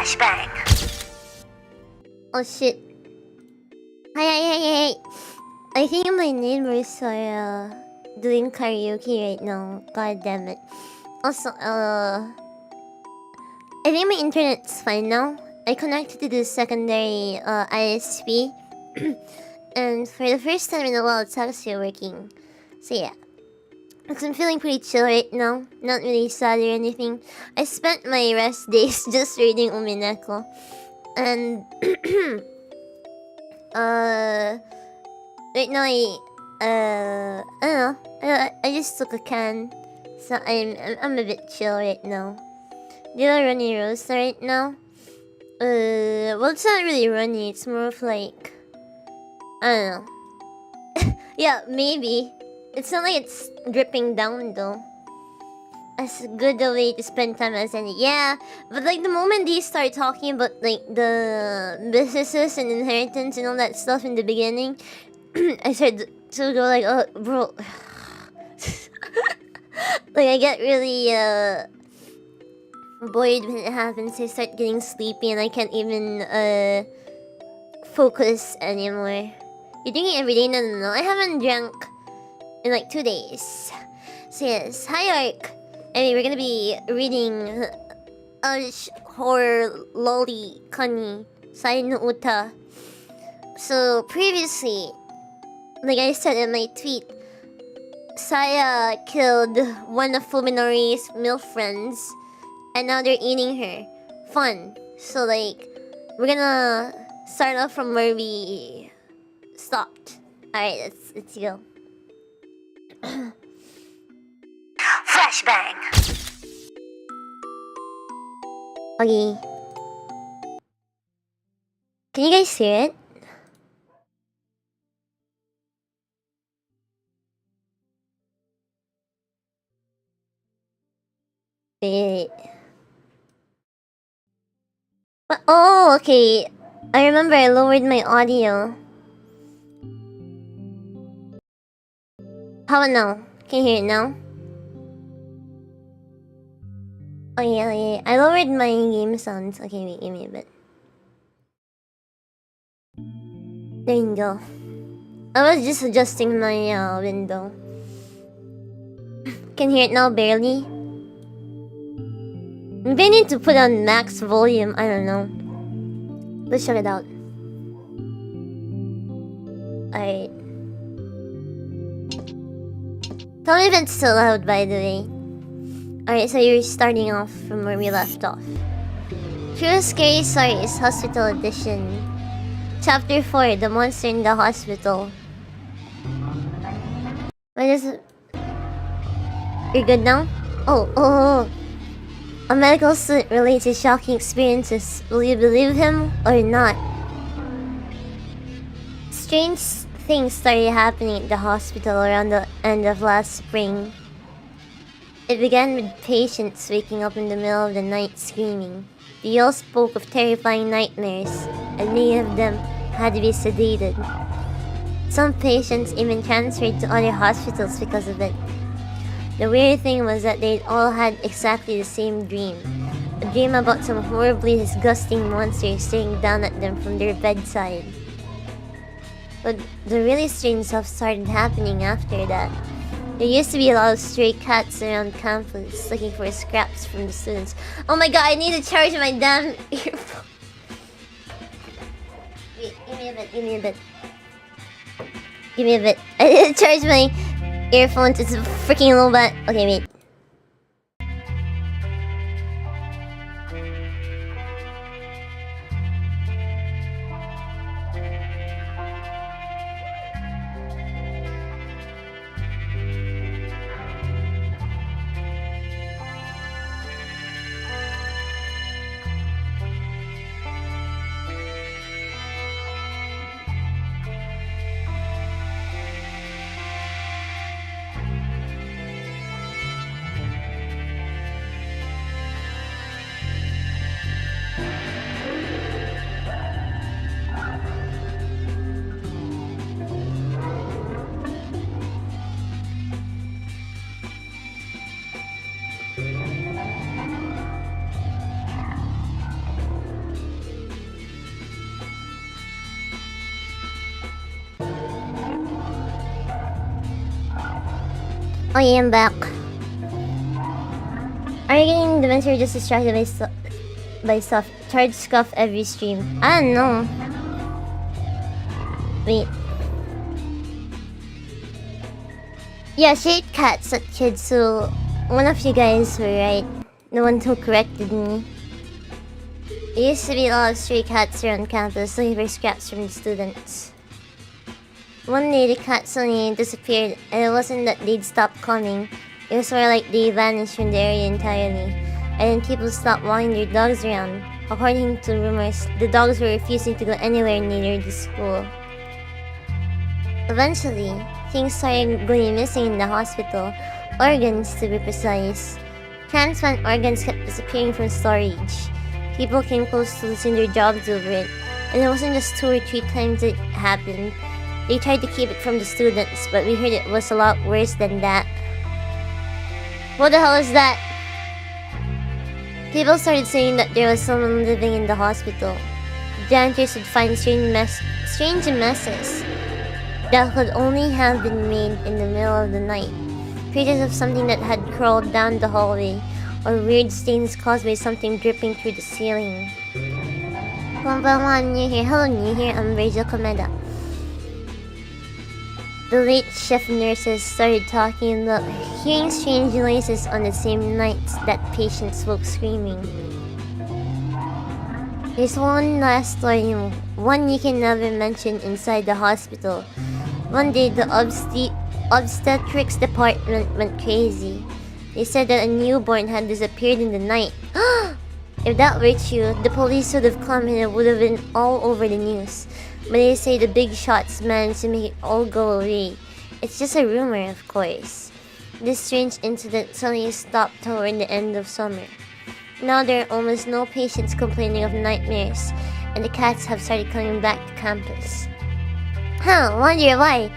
Flashbang. Oh shit. Hey. I think my neighbors are doing karaoke right now. God damn it. Also, I think my internet's fine now. I connected to the secondary ISP. And for the first time in a while, it's actually working. So yeah. Because I'm feeling pretty chill right now. Not really sad or anything. I spent my rest days just reading Umineko. And right now I don't know. I just took a can, so I'm a bit chill right now. Do I runny roast right now? Well, it's not really runny. It's more of like, I don't know. Yeah, maybe. It's not like it's dripping down though. As good a way to spend time as any. Yeah, but like the moment they start talking about like the businesses and inheritance and all that stuff in the beginning, I started to go like, oh, bro. Like I get really bored when it happens. I start getting sleepy and I can't even focus anymore. You're drinking every day? No. I haven't drank in like 2 days. So yes, hi Ark. Anyway, we're gonna be reading horror lolly kani NO UTA. So previously, like I said in my tweet, Saya killed one of Fuminori's MILF friends, and now they're eating her. Fun. So like, we're gonna start off from where we stopped. Alright, let's go. Flashbang. Okay. Can you guys hear it? Wait. What? Oh, okay. I remember I lowered my audio. How about now? Can you hear it now? Oh yeah. I lowered my game sounds. Okay, wait, give me a bit. There you go. I was just adjusting my window. Can hear it now barely? Maybe I need to put on max volume. I don't know. Let's check it out. Alright. Tell me if it's still loud, by the way. Alright, so you're starting off from where we left off. True Scary Stories Hospital Edition. Chapter 4, The Monster in the Hospital. What is it? You're good now? Oh. A medical student relates his shocking experiences. Will you believe him or not? Strange things started happening at the hospital around the end of last spring. It began with patients waking up in the middle of the night screaming. They all spoke of terrifying nightmares, and many of them had to be sedated. Some patients even transferred to other hospitals because of it. The weird thing was that they'd all had exactly the same dream. A dream about some horribly disgusting monster staring down at them from their bedside. But the really strange stuff started happening after that. There used to be a lot of stray cats around campus looking for scraps from the students. Oh my god, I need to charge my damn earphone. Wait, give me a bit. I need to charge my earphones. It's freaking low, but okay, wait. Oh yeah, I'm back. Are you getting dementia or just distracted by stuff? Charge scuff every stream. I don't know. Wait. Yeah, she ate cats at kids, so one of you guys were right. The one who corrected me. There used to be a lot of stray cats around campus looking for scraps from the students. One day the cats suddenly disappeared, and it wasn't that they'd stopped coming. It was more like they vanished from the area entirely. And then people stopped walking their dogs around. According to rumors, the dogs were refusing to go anywhere near the school. Eventually, things started going missing in the hospital. Organs, to be precise. Transplant organs kept disappearing from storage. People came close to losing their jobs over it. And it wasn't just 2 or 3 times it happened. They tried to keep it from the students, but we heard it was a lot worse than that. What the hell is that? People started saying that there was someone living in the hospital. Janitors would find strange messes that could only have been made in the middle of the night. Traces of something that had crawled down the hallway, or weird stains caused by something dripping through the ceiling. Konbanwa, new here. Hello, new here. I'm Rachel KoMETA. The late shift nurses started talking about hearing strange noises on the same nights that patients woke screaming. There's one last story, one you can never mention inside the hospital. One day the obstetrics department went crazy. They said that a newborn had disappeared in the night. If that were true, the police would have come and it would have been all over the news. But they say the big shots managed to make it all go away. It's just a rumor, of course. This strange incident suddenly stopped toward the end of summer. Now there are almost no patients complaining of nightmares, and the cats have started coming back to campus. Wonder why?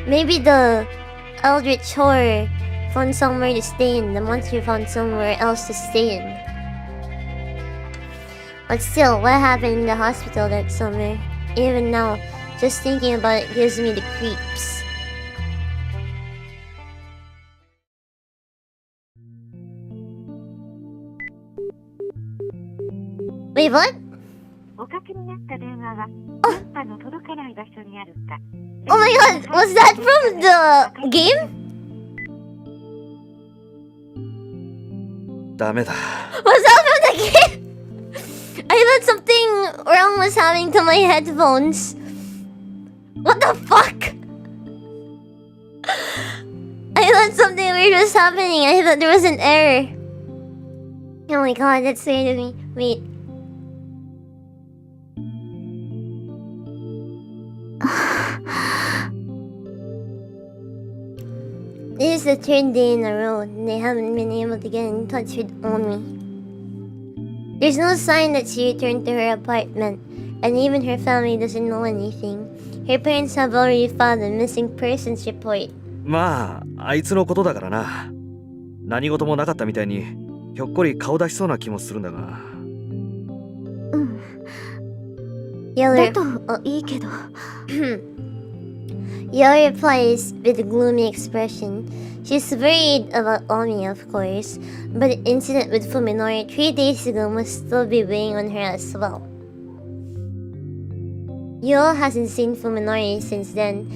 Maybe the eldritch horror found somewhere to stay in, the monster found somewhere else to stay in. But still, what happened in the hospital that summer? Even now, just thinking about it gives me the creeps. Wait, what? Oh my god, was that from the game? Was that from the game? I thought something wrong was happening to my headphones. What the fuck? I thought something weird was happening. I thought there was an error. Oh my god, that's weird of me. Wait. This is the 3rd day in a row they haven't been able to get in touch with Omi. There's no sign that she returned to her apartment, and even her family doesn't know anything. Her parents have already filed a missing persons report. まあ、あいつのことだからな。何事もなかったみたいに、ひょっこり顔出しそうな気もするんだが。だといいけど。Yell replies with a gloomy expression. She's worried about Omi, of course, but the incident with Fuminori 3 days ago must still be weighing on her as well. Yo hasn't seen Fuminori since then,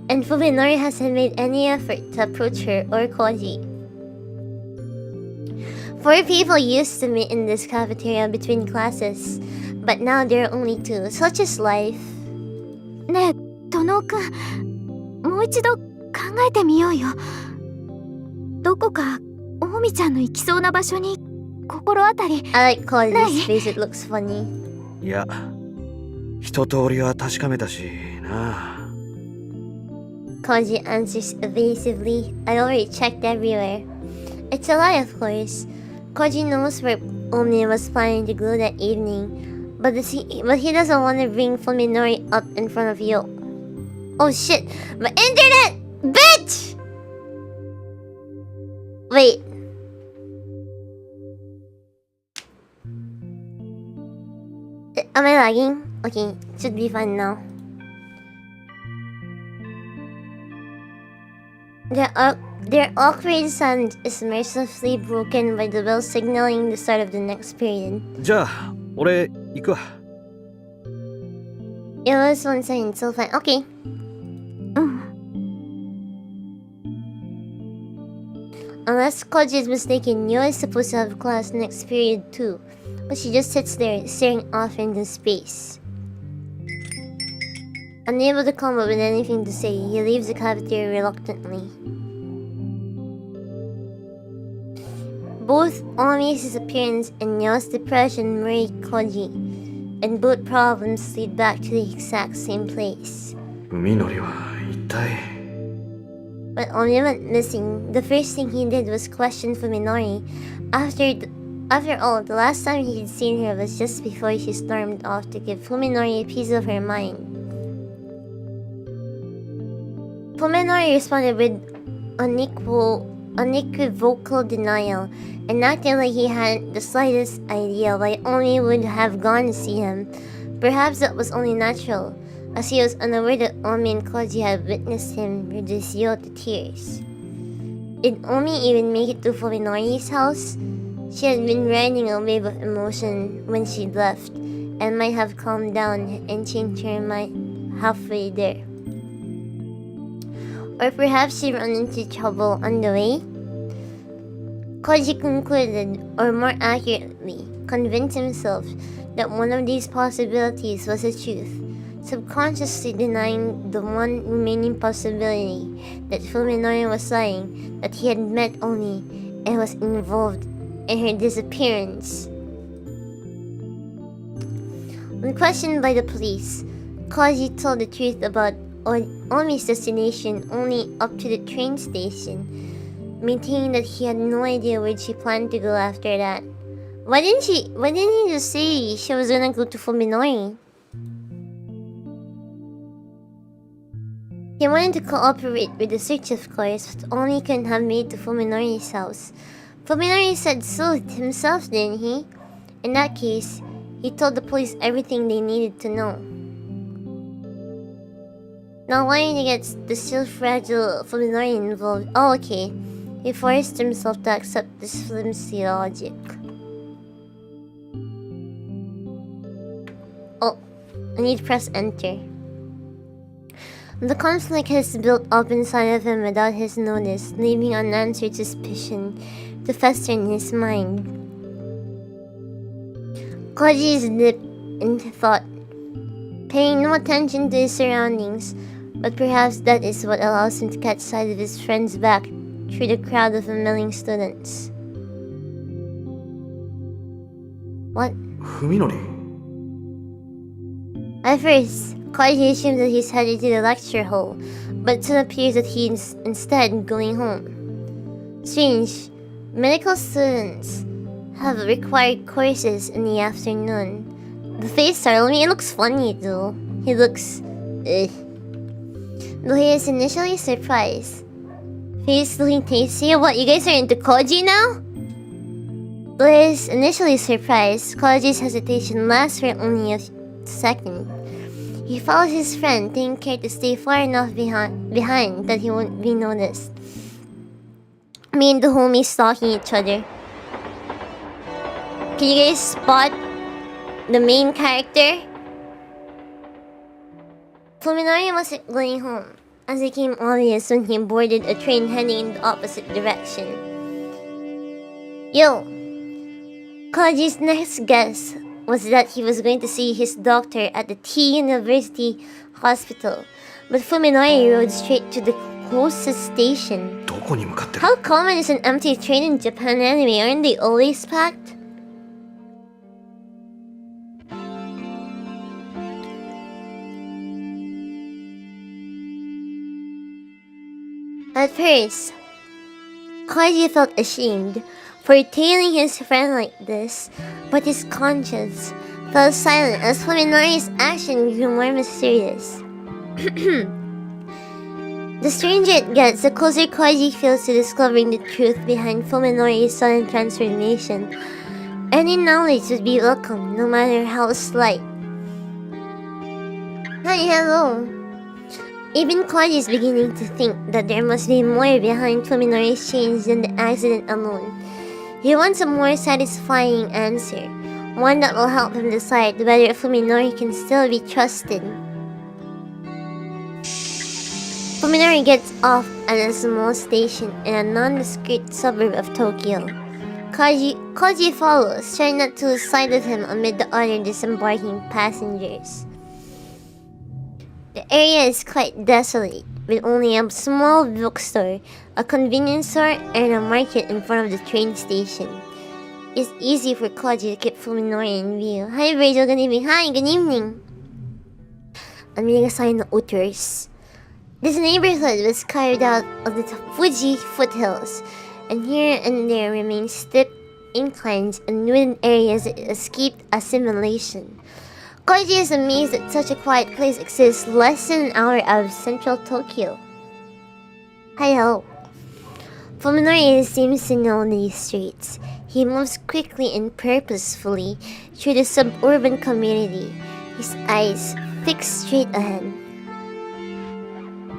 and Fuminori hasn't made any effort to approach her or Koji. 4 people used to meet in this cafeteria between classes, but now there are only 2. Such is life. ねえ、トノくん、もう一度考えてみようよ。どこかオウミちゃんの行きそうな場所に心当たり。I like Koji's face, it looks funny. いや、一通りは確かめたしな。Koji answers evasively. I already checked everywhere. It's a lie, of course. Koji knows where Omi was planning to go that evening, but he doesn't want to bring Fuminori up in front of Yo. Oh shit! My internet! Bitch! Wait. Am I lagging? Okay, should be fine now. Their awkward silence is mercifully broken by the bell signaling the start of the next period. じゃあ俺行くわ。 It was one second, so fine. Okay. Unless Koji is mistaken, Yo is supposed to have class next period too, but she just sits there, staring off into space. Unable to come up with anything to say, he leaves the cafeteria reluctantly. Both Omi's disappearance and Yo's depression worry Koji, and both problems lead back to the exact same place. 海のりは一体。 But Omi went missing. The first thing he did was question Fuminori. After all, the last time he had seen her was just before she stormed off to give Fuminori a piece of her mind. Fuminori responded with unequivocal denial, and acting like he hadn't the slightest idea why Omi would have gone to see him. Perhaps that was only natural, as he was unaware that Omi and Koji had witnessed him reduce Yo to tears. Did Omi even make it to Fuminori's house? She had been riding a wave of emotion when she left, and might have calmed down and changed her mind halfway there. Or perhaps she ran into trouble on the way? Koji concluded, or more accurately, convinced himself that one of these possibilities was the truth, subconsciously denying the one remaining possibility that Fuminori was lying, that he had met Oni and was involved in her disappearance. When questioned by the police, Koji told the truth about Omi's destination only up to the train station, maintaining that he had no idea where she planned to go after that. Why didn't he just say she was gonna go to Fuminori? He wanted to cooperate with the search, of course, but Omi couldn't have made to Fuminori's house. Fuminori said so himself, didn't he? In that case, he told the police everything they needed to know. Now wanting to get the still fragile Fuminori involved, oh okay, he forced himself to accept this flimsy logic. Oh, I need to press enter. The conflict has built up inside of him without his notice, leaving unanswered suspicion to fester in his mind. Koji is dipped into thought, paying no attention to his surroundings, but perhaps that is what allows him to catch sight of his friend's back through the crowd of milling students. What? Fuminori? At first, Koji assumes that he's headed to the lecture hall, but it soon appears that he's instead going home. Strange, medical students have required courses in the afternoon. The face startled me. It looks funny though. He looks... Though he is initially surprised. Face looking tasty. What, you guys are into Koji now? Though he is initially surprised, Koji's hesitation lasts for only a second. He follows his friend, taking care to stay far enough behind that he won't be noticed. Me and the homies stalking each other. Can you guys spot the main character? Fuminori wasn't going home, as it became obvious when he boarded a train heading in the opposite direction. Yo! Koji's next guess was that he was going to see his doctor at the T University Hospital, but Fuminori rode straight to the closest station. How common is an empty train in Japan anyway? Aren't they always packed? At first, Koji felt ashamed for tailing his friend like this, but his conscience fell silent as Fuminori's action grew more mysterious. The stranger it gets, the closer Koji feels to discovering the truth behind Fuminori's sudden transformation. Any knowledge would be welcome, no matter how slight. Hi, hello. Even Koji is beginning to think that there must be more behind Fuminori's change than the accident alone. He wants a more satisfying answer, one that will help him decide whether Fuminori can still be trusted. Fuminori gets off at a small station in a nondescript suburb of Tokyo. Koji follows, trying not to lose sight of him amid the other disembarking passengers. The area is quite desolate, with only a small bookstore, a convenience store, and a market in front of the train station. It's easy for Koji to keep Fuminori in view. Hi Virgil, good evening. Hi, good evening. I'm reading a sign of Utters. This neighborhood was carved out of the Fuji foothills, and here and there remain steep inclines and wooded areas that escaped assimilation. Koji is amazed that such a quiet place exists less than an hour out of central Tokyo. Hi-ho. Fuminori seems to know these streets. He moves quickly and purposefully through the suburban community, his eyes fixed straight ahead.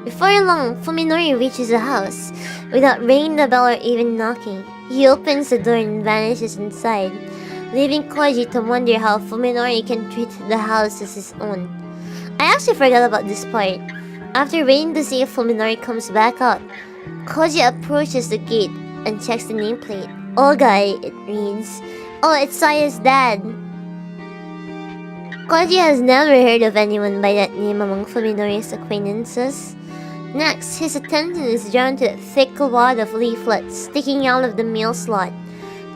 Before long, Fuminori reaches a house. Without ringing the bell or even knocking, he opens the door and vanishes inside, leaving Koji to wonder how Fuminori can treat the house as his own. I actually forgot about this part. After waiting to see if Fuminori comes back out, Koji approaches the gate and checks the nameplate. Ogai, it reads. Oh, it's Saya's dad. Koji has never heard of anyone by that name among Fuminori's acquaintances. Next, his attention is drawn to a thick wad of leaflets sticking out of the mail slot.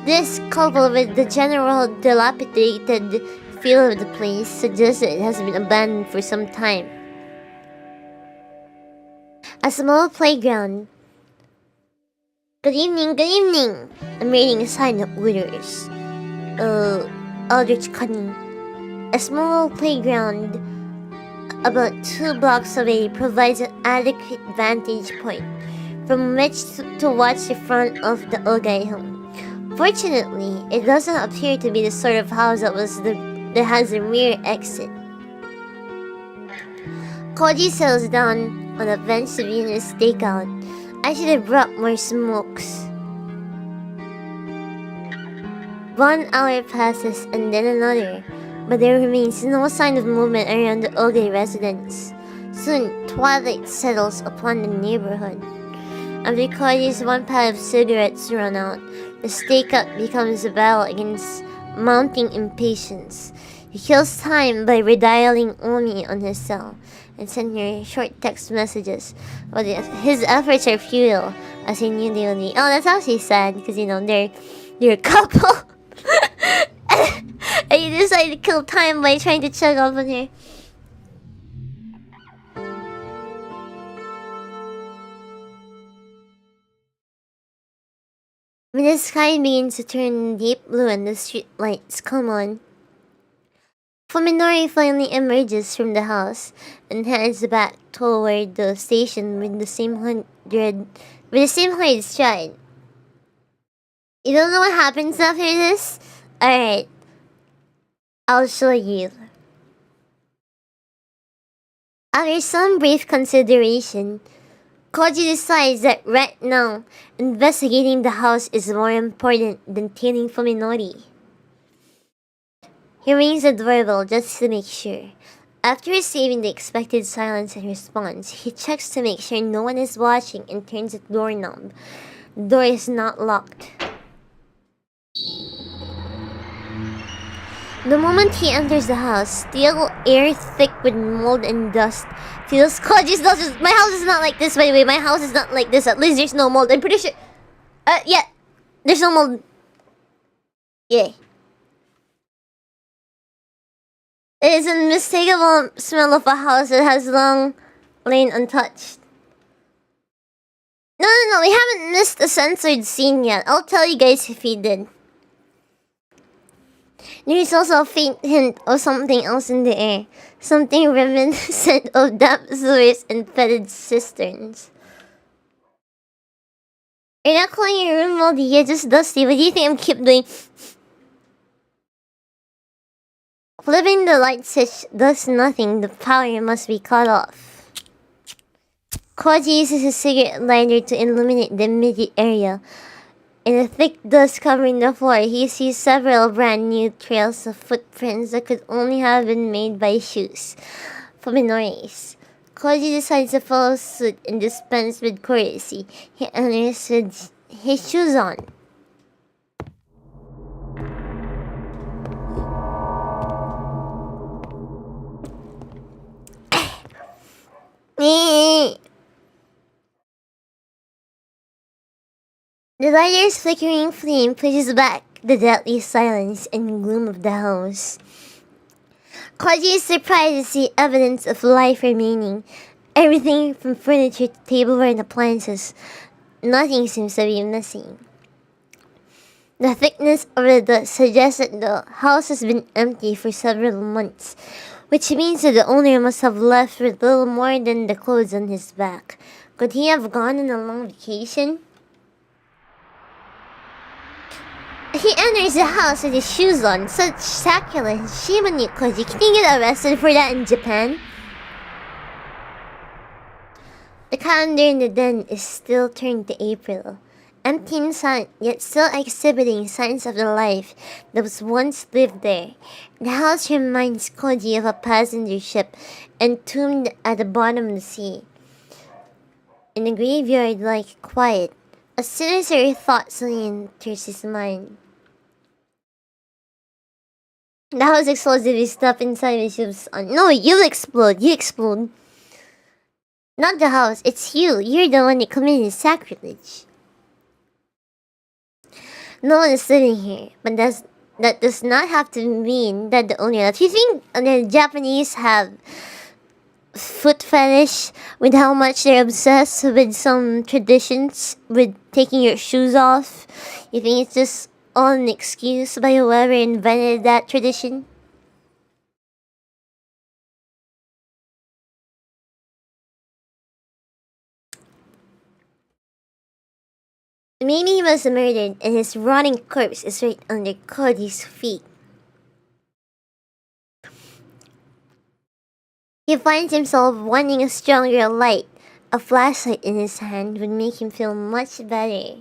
This, coupled with the general dilapidated feel of the place, suggests that it has been abandoned for some time. A small playground. Good evening, good evening! I'm reading a sign of orders. Eldritch cunning. A small playground about 2 blocks away provides an adequate vantage point from which to watch the front of the Ogai home. Fortunately, it doesn't appear to be the sort of house that has a rear exit. Koji settles down on a bench to begin his stakeout. I should have brought more smokes. 1 hour passes and then another, but there remains no sign of movement around the Ogai residence. Soon, twilight settles upon the neighborhood. After Koji's 1 pack of cigarettes run out, the stakeout becomes a battle against mounting impatience. He kills time by redialing Omi on his cell and sending her short text messages, but his efforts are futile as he knew they would be. Oh, that's actually sad because they're a couple. And you decide to kill time by trying to check up on her. When the sky begins to turn deep blue and the street lights come on, Fuminori finally emerges from the house and heads back toward the station with the same hurried stride. You don't know what happens after this? Alright, I'll show you. After some brief consideration, Koji decides that right now, investigating the house is more important than killing Fuminori. He rings the doorbell just to make sure. After receiving the expected silence in response, he checks to make sure no one is watching and turns the doorknob. The door is not locked. The moment he enters the house, stale air thick with mold and dust fills Koji's nostrils. My house is not like this, by the way. My house is not like this. At least there's no mold. I'm pretty sure. Yeah. There's no mold. Yeah. It is an unmistakable smell of a house that has long lain untouched. No, we haven't missed a censored scene yet. I'll tell you guys if he did. There is also a faint hint of something else in the air. Something reminiscent of damp sewers and fetid cisterns. You're not calling your room moldy, yeah, just dusty. What do you think I'm keep doing? Flipping the light switch does nothing. The power must be cut off. Koji uses his cigarette lighter to illuminate the immediate area. In the thick dust covering the floor, he sees several brand new trails of footprints that could only have been made by shoes for minorities. Koji decides to follow suit and dispense with courtesy. He enters with his shoes on. The lighter's flickering flame pushes back the deadly silence and gloom of the house. Koji is surprised to see evidence of life remaining. Everything from furniture to tableware and appliances. Nothing seems to be missing. The thickness of the dust suggests that the house has been empty for several months, which means that the owner must have left with little more than the clothes on his back. Could he have gone on a long vacation? He enters the house with his shoes on. Such sacrilege. Shame on you, Koji. Can you get arrested for that in Japan? The calendar in the den is still turned to April. Empty and silent, yet still exhibiting signs of the life that was once lived there. The house reminds Koji of a passenger ship entombed at the bottom of the sea. In a graveyard-like quiet, a sinister thought suddenly enters his mind. The house explodes if you step inside with shoes on. No, you'll explode. You explode. Not the house. It's you. You're the one that committed sacrilege. No one is living here, but that does not have to mean that the owner left. You think the Japanese have foot fetish with how much they're obsessed with some traditions with taking your shoes off? You think it's just all an excuse by whoever invented that tradition? Maybe he was murdered and his rotting corpse is right under Koji's feet. He finds himself wanting a stronger light. A flashlight in his hand would make him feel much better.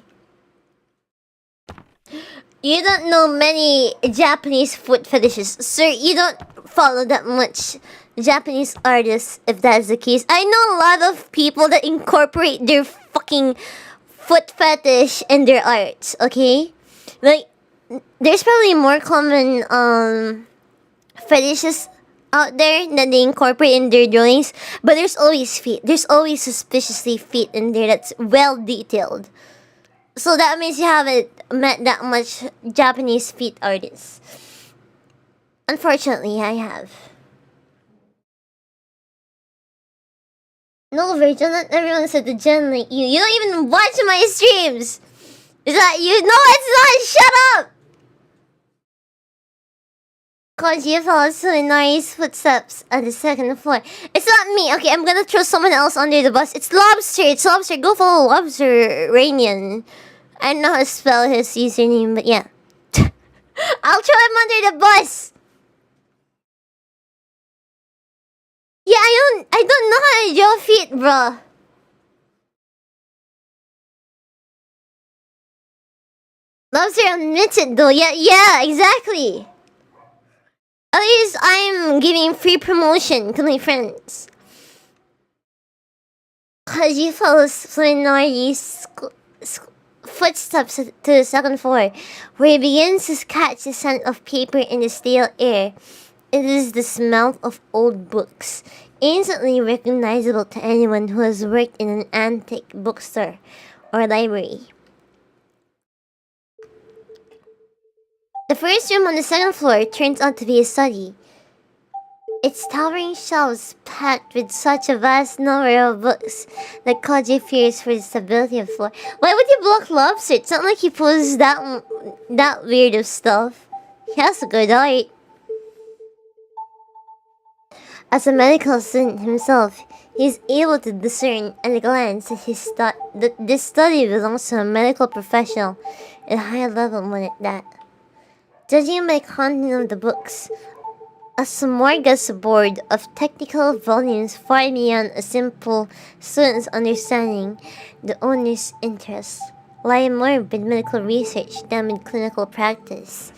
You don't know many Japanese foot fetishes. Sir, you don't follow that much Japanese artists, if that's the case. I know a lot of people that incorporate their fucking foot fetish in their arts, okay? Like, there's probably more common fetishes out there that they incorporate in their drawings, but there's always feet. There's always suspiciously feet in there that's well detailed. So that means you haven't met that much Japanese feet artists. Unfortunately, I have. No, Virgil, not everyone said the gen like you. You don't even watch my streams! Is that you? No, it's not! Shut up! Koji follows Suinari's footsteps at the second floor. It's not me. Okay, I'm gonna throw someone else under the bus. It's Lobster. It's Lobster. Go follow Lobster Rainian. I don't know how to spell his username, but yeah. I'll throw him under the bus. Yeah, I don't know how to draw feet, bro. Lobster admits it though. Yeah, exactly. At least I'm giving free promotion to my friends. Koji follows Suinari's footsteps to the second floor, where he begins to catch the scent of paper in the stale air. It is the smell of old books, instantly recognizable to anyone who has worked in an antique bookstore or library. The first room on the second floor turns out to be a study. Its towering shelves packed with such a vast number of books that Koji fears for the stability of the floor. Why would you block Lobster? It's not like he posts that weird of stuff. He has a good art. As a medical student himself, he is able to discern at a glance that this study belongs to a medical professional at a high level one at that. Judging by the content of the books, A smorgasbord of technical volumes far beyond a simple student's understanding. The owner's interests lie more with medical research than with clinical practice.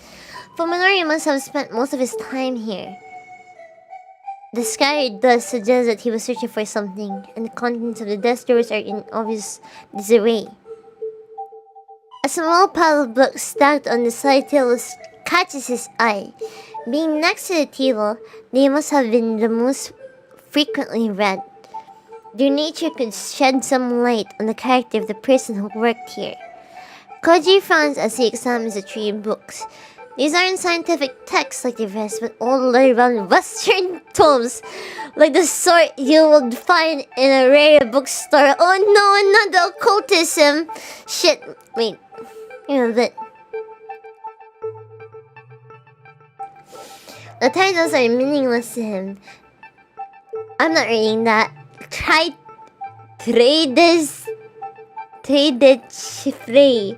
Fuminori must have spent most of his time here. The sky does suggest that he was searching for something, and the contents of the desk drawers are in obvious disarray. A small pile of books stacked on the side table catches his eye. Being next to the table, they must have been the most frequently read. Their nature could shed some light on the character of the person who worked here. Koji frowns as he examines the three books. These aren't scientific texts like the rest, but old leather-bound Western tomes, like the sort you would find in a rare bookstore. Oh no, not the occultism! Shit, wait, a bit. The titles are meaningless to him. I'm not reading that. Tradechifrei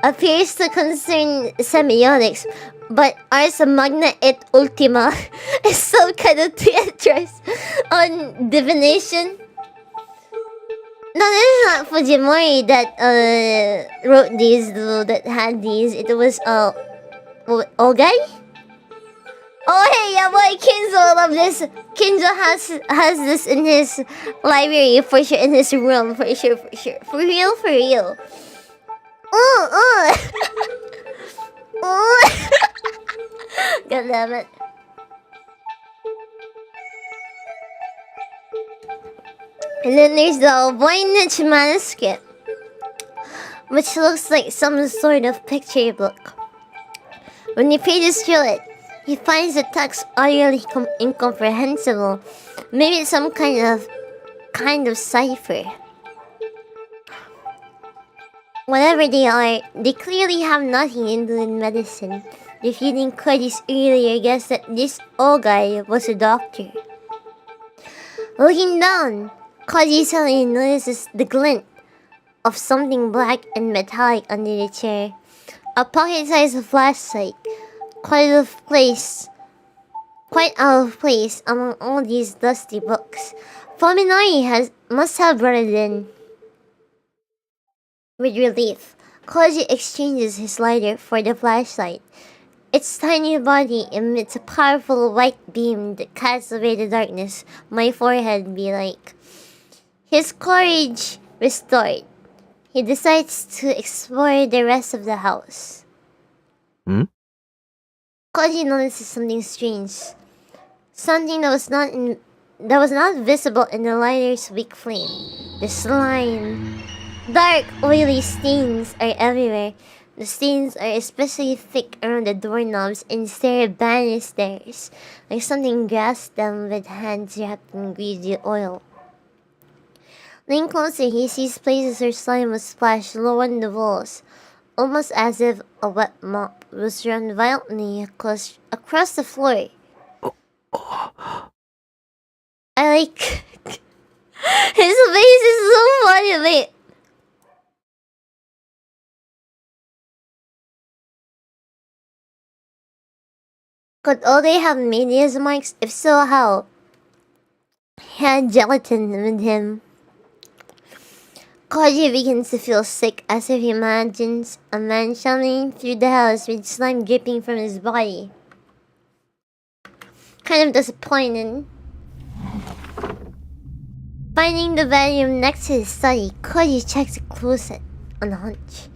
appears to concern semiotics, but Ars Magna et Ultima is some kind of treatise on divination. No, this is not Fujimori that wrote these, though, that had these. It was Ogai? Oh hey, yeah boy, Kinzo love this. Kinzo has this in his library for sure, in his room for sure. For real. Ooh. God damn it. And then there's the Voynich manuscript, which looks like some sort of picture book. When you pages through it, he finds the text utterly incomprehensible. Maybe it's some kind of cipher. Whatever they are, they clearly have nothing to do with medicine, refuting Koji's earlier guess that this old guy was a doctor. Looking down, Koji suddenly notices the glint of something black and metallic under the chair. A pocket-sized flashlight, quite out of place among all these dusty books. Fuminori must have brought it in. With relief, Koji exchanges his lighter for the flashlight. Its tiny body emits a powerful white beam that casts away the darkness my forehead be like. His courage restored, he decides to explore the rest of the house. Koji notices something strange. Something that was not visible in the lighter's weak flame. The slime. Dark, oily stains are everywhere. The stains are especially thick around the doorknobs and stair banisters, like something grasped them with hands wrapped in greasy oil. Leaning closer, he sees places where slime was splashed low on the walls, almost as if a wet mop was run violently across the floor. I like his face is so funny. Wait. Could all they have made these marks? If so, how? He had gelatin with him. Koji begins to feel sick as if he imagines a man shambling through the house with slime dripping from his body. Kind of disappointed. Finding the volume next to his study, Koji checks the closet on a hunch.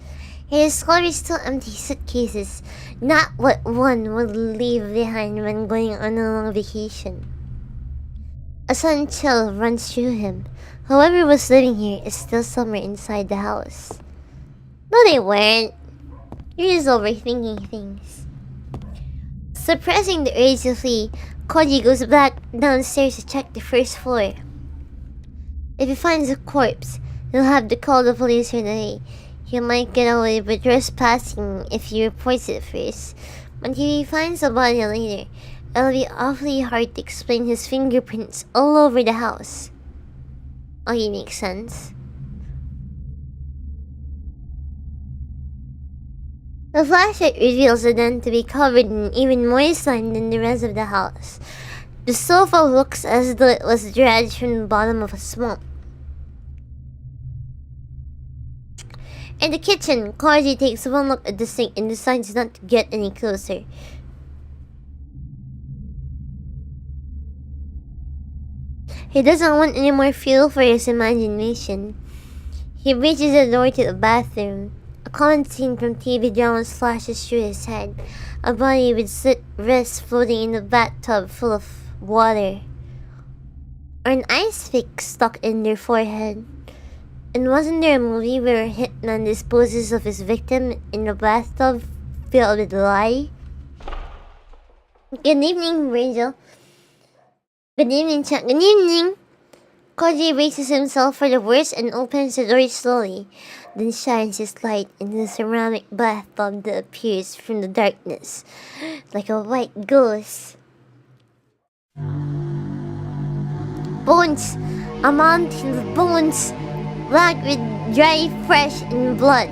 He discovers two empty suitcases, not what one would leave behind when going on a long vacation. A sudden chill runs through him. Whoever was living here is still somewhere inside the house. No, they weren't. You're just overthinking things. Suppressing the urge to flee, Koji goes back downstairs to check the first floor. If he finds a corpse, he'll have to call the police right away. He might get away with trespassing if he reports it first, but if he finds a body later, it'll be awfully hard to explain his fingerprints all over the house. Oh, he makes sense. The flashlight reveals the den to be covered in even more slime than the rest of the house. The sofa looks as though it was dragged from the bottom of a swamp. In the kitchen, Koji takes one look at the sink and decides not to get any closer. He doesn't want any more fuel for his imagination. He reaches the door to the bathroom. A common scene from TV dramas flashes through his head. A body with slit wrists floating in a bathtub full of water. Or an ice pick stuck in their forehead. And wasn't there a movie where a hitman disposes of his victim in a bathtub filled with lye? Good evening, Rachel. Good evening, Chuck. Good evening. Koji braces himself for the worst and opens the door slowly, then shines his light into the ceramic bathtub that appears from the darkness, like a white ghost. Bones! A mountain of bones! Black with dry flesh and blood.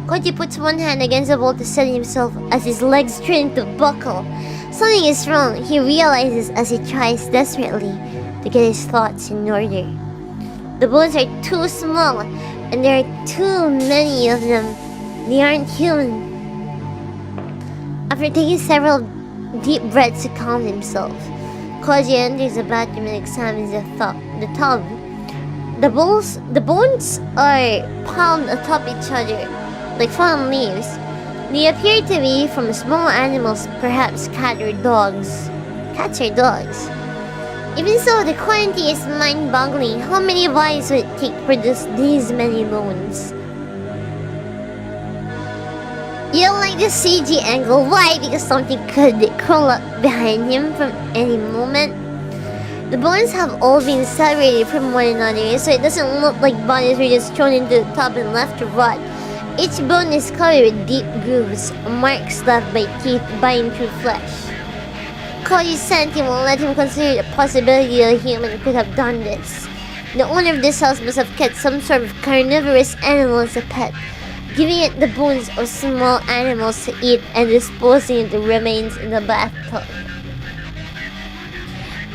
Koji puts one hand against the wall to steady himself as his legs turn to buckle. Something is wrong, he realizes as he tries desperately to get his thoughts in order. The bones are too small, and there are too many of them. They aren't human. After taking several deep breaths to calm himself, Koji enters the bathroom and examines the tub. The bones are piled atop each other, like fallen leaves. They appear to be from small animals, perhaps cats or dogs. Even so, the quantity is mind-boggling. How many bodies would it take to produce these many bones? You don't like the CG angle. Why? Because something could crawl up behind him from any moment. The bones have all been separated from one another, so it doesn't look like bodies were just thrown into the tub and left to rot. Each bone is covered with deep grooves, marks left by teeth biting through flesh. Koji's sanity won't let him consider the possibility that a human could have done this. The owner of this house must have kept some sort of carnivorous animal as a pet, giving it the bones of small animals to eat and disposing of the remains in the bathtub.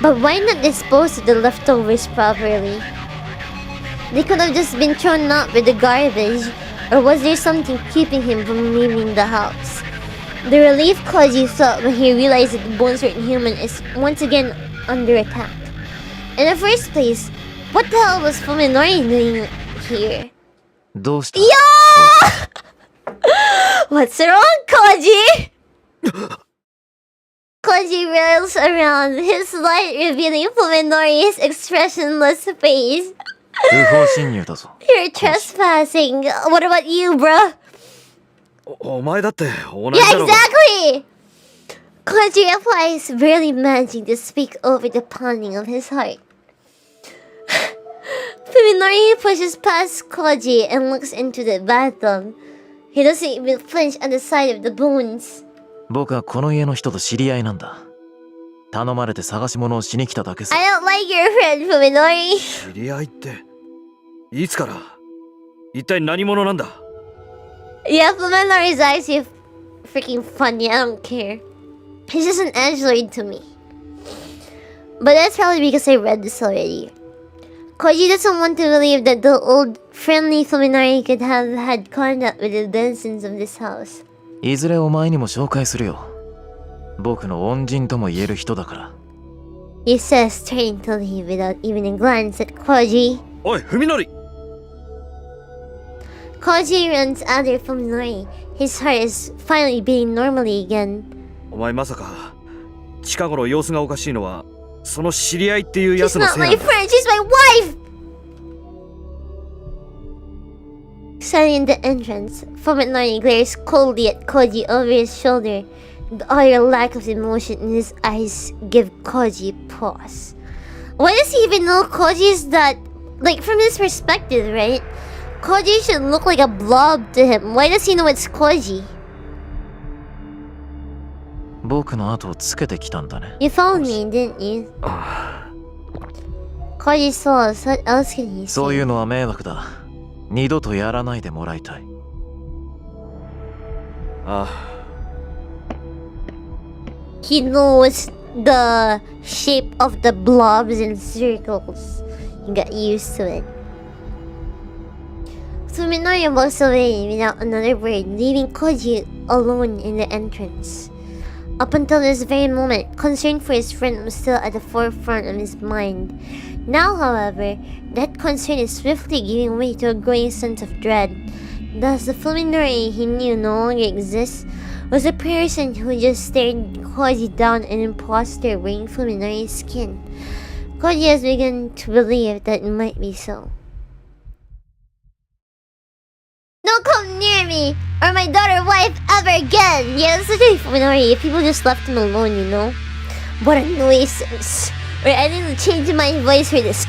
But why not dispose of the leftovers properly? They could have just been thrown out with the garbage, or was there something keeping him from leaving the house? The relief Koji felt when he realized that the bones weren't human is once again under attack. In the first place, what the hell was Fuminori doing here? Yeah! What's wrong, Koji? Koji rails around, his light revealing Fuminori's expressionless face. You're trespassing. What about you, bruh? Yeah, exactly! Koji applies, barely managing to speak over the pounding of his heart. Fuminori pushes past Koji and looks into the bathtub. He doesn't even flinch at the sight of the bones. 僕はこの家の人と知り合いなんだ。頼まれて探し物をしに来ただけさ。I don't like your friend, Fuminori. 知り合いって、いつから？一体何者なんだ？ Yeah, Fuminori is actually freaking funny. I don't care. He's just an android to me. But that's probably because I read this already. Koji doesn't want to believe that the old friendly Fuminori could have had contact with the denizens of this house. いずれお前にも紹介するよ。僕の恩人とも言える人だから。He says, turning to leave without even a glance at Koji. おい、Fuminori! Koji runs after Fuminori. His heart is finally beating normally again. お前まさか近頃様子がおかしいのはその知り合いっていうや She's つの not せいな my んだ。 friend, she's my wife! Standing in the entrance, Fuminori glares coldly at Koji over his shoulder. The utter lack of emotion in his eyes give Koji pause. Why does he even know Koji is that? Like, from his perspective, right? Koji should look like a blob to him. Why does he know it's Koji? 僕の後をつけてきたんだね。 You followed me, didn't you? Koji saw us. What else can he say? そういうのは迷惑だ。二度とやらないでもらいたい。He knows the shape of the blobs and circles. He got used to it. Fuminori walks away without another word, leaving Koji alone in the entrance. Up until this very moment, concern for his friend was still at the forefront of his mind. Now, however, that concern is swiftly giving way to a growing sense of dread. Thus, the Fuminori he knew no longer exists was a person who just stared Koji down, an imposter wearing Fuminori's skin. Koji has begun to believe that it might be so. Don't come near me, or my daughter wife ever again! Yeah, that's such a Fuminori if people just left him alone, you know? What a nuisance. Or I need to change my voice for this.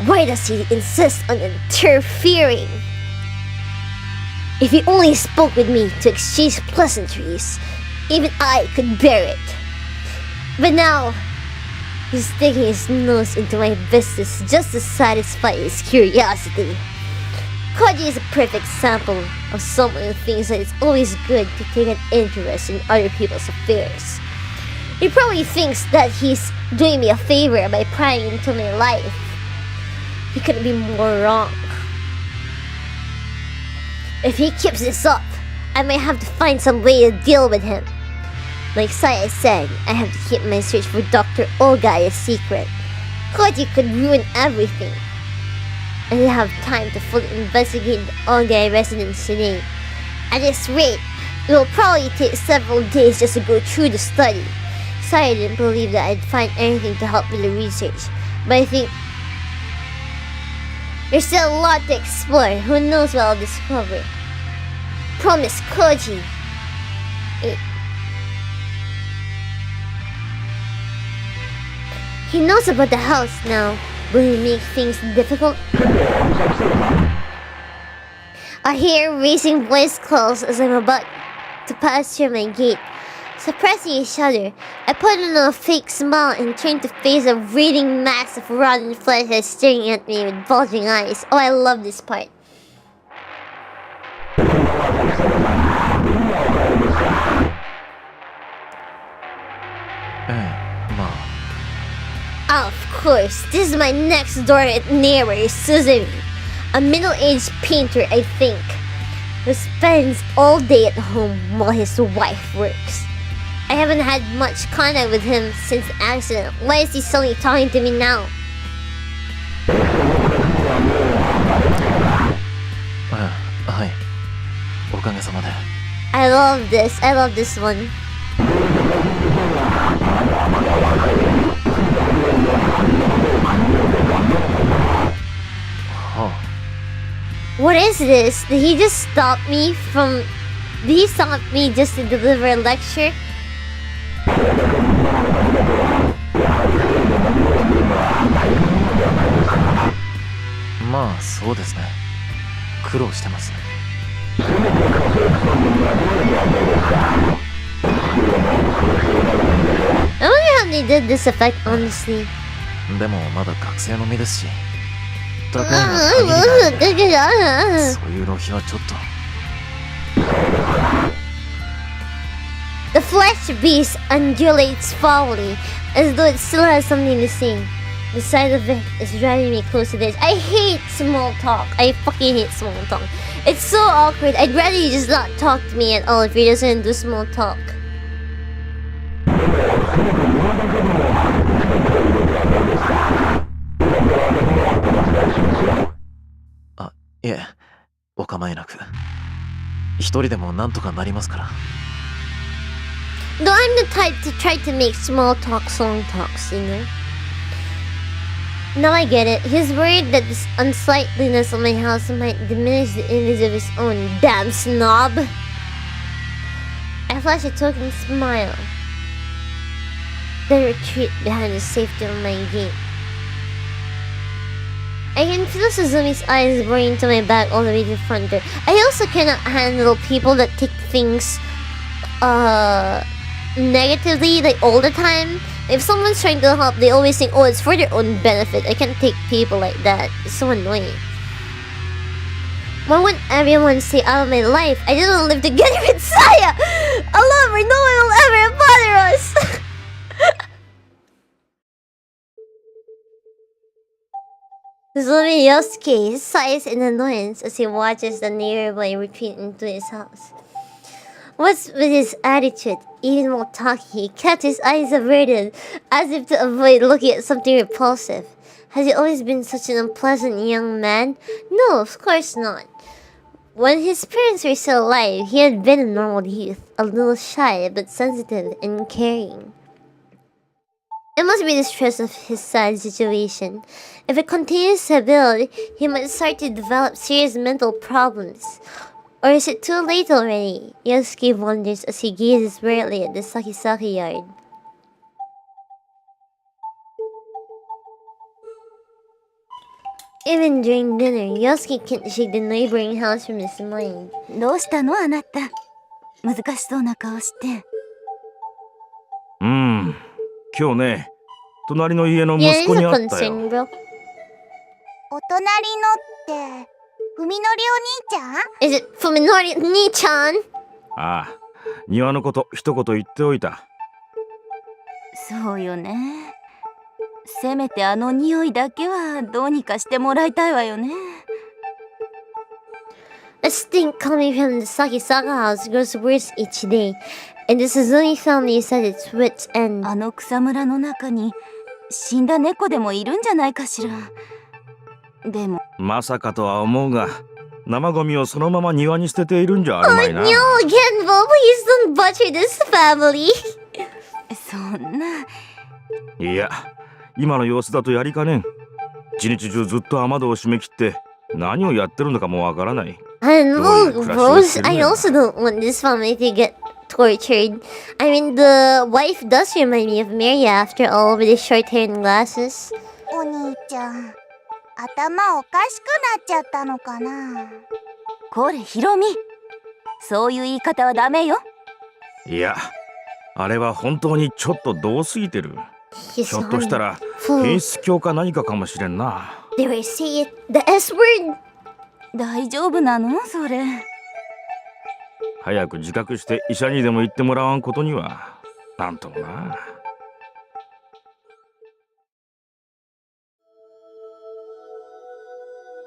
Why does he insist on interfering? If he only spoke with me to exchange pleasantries, even I could bear it. But now, he's sticking his nose into my business just to satisfy his curiosity. Koji is a perfect example of someone who thinks that it's always good to take an interest in other people's affairs. He probably thinks that he's doing me a favor by prying into my life. He couldn't be more wrong. If he keeps this up, I might have to find some way to deal with him. Like Saya said, I have to keep my search for Dr. Olga a secret. Koji could ruin everything. I didn't have time to fully investigate the Olga residence today. At this rate, it will probably take several days just to go through the study. Saya didn't believe that I'd find anything to help with the research, but I think there's still a lot to explore. Who knows what I'll discover? Promise, Koji. He knows about the house now. Will he make things difficult? I hear raising voice calls as I'm about to pass through my gate. Suppressing a shudder, I put on a fake smile and turned to face a breathing mass of rotten flesh that's staring at me with bulging eyes. Oh, I love this part. Of course, this is my next door neighbor, Suzumi, a middle-aged painter, I think, who spends all day at home while his wife works. I haven't had much contact with him since the accident. Why is he suddenly talking to me now? I love this. I love this one. What is this? Did he just stop me from... Did he stop me just to deliver a lecture? I wonder how they did this effect, honestly. The flesh beast undulates foully, as though it still has something to say. The sight of it is driving me close to this. I hate small talk. I fucking hate small talk. It's so awkward. I'd rather you just not talk to me at all if you're just gonna do small talk. Though I'm the type to try to make small talk long talks, you know? Now I get it. He's worried that this unsightliness of my house might diminish the image of his own damn snob. I flash a token smile, then retreat behind the safety of my gate. I can feel Suzumi's eyes boring into my back all the way to the front door. I also cannot handle people that take things negatively, like all the time. If someone's trying to help, they always think, oh, it's for their own benefit. I can't take people like that. It's so annoying. Why would everyone stay out of my life? I just want to live together with Saya! I love her, no one will ever bother us! Slowly Yosuke sighs in annoyance as he watches the nearby retreat into his house. What's with his attitude? Even while talking, he kept his eyes averted, as if to avoid looking at something repulsive. Has he always been such an unpleasant young man? No, of course not. When his parents were still alive, he had been a normal youth, a little shy but sensitive and caring. It must be the stress of his sad situation. If it continues to build, he might start to develop serious mental problems. Or is it too late already? Yosuke wonders as he gazes wearily at the Sakisaki yard. Even during dinner, Yosuke can't shake the neighboring house from his mind. どうしたのあなた。難しそうな顔して。今日ね、隣の家の Yeah, 息子 it's に a 会ったよ。 concern, bro. お隣のって文則お兄ちゃん？ Is it Fuminori Ni-chan? ああ、庭のこと一言言っておいた。そうよね。せめてあの匂いだけはどうにかしてもらいたいわよね。A stink coming from the Sakisaka house grows worse each day, and the Suzumi family is at its wits' end. あの草むらの中に死んだ猫でもいるんじゃないかしら。でもまさかとは思うが、生ゴミをそのまま庭に捨てているんじゃあるまいな。 No, Genbo, please don't butcher this family. そんな。いや、今の様子だとやりかねん。一日中ずっと雨戸を閉め切って何をやってるのかもわからない。I know, Rose. I also don't want this family to get tortured. I mean, the wife does remind me of MIRIA after all, with his short hair and glasses. お兄ちゃん、頭おかしくなっちゃったのかな。これヒロミ、そういう言い方はダメよ。いや、あれは本当にちょっとどうすぎてる。ひょっとしたら品質強か何かかもしれんな。They were saying the S word. 大丈夫なのそれ。早く自覚して医者にでも行ってもらわんことにはなんともな。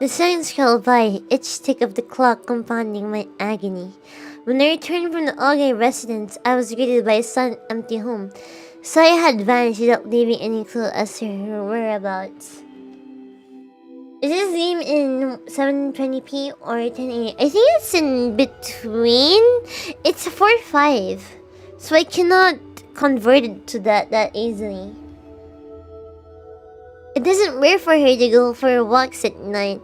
The seconds crawled by, each tick of the clock compounding my agony. When I returned from the Oge residence, I was greeted by a sudden empty home. Saya had vanished without leaving any clue as to her whereabouts. Is this game in 720p or 1080? I think it's in between. It's 4.5, so I cannot convert it to that easily. It doesn't work for her to go for walks at night.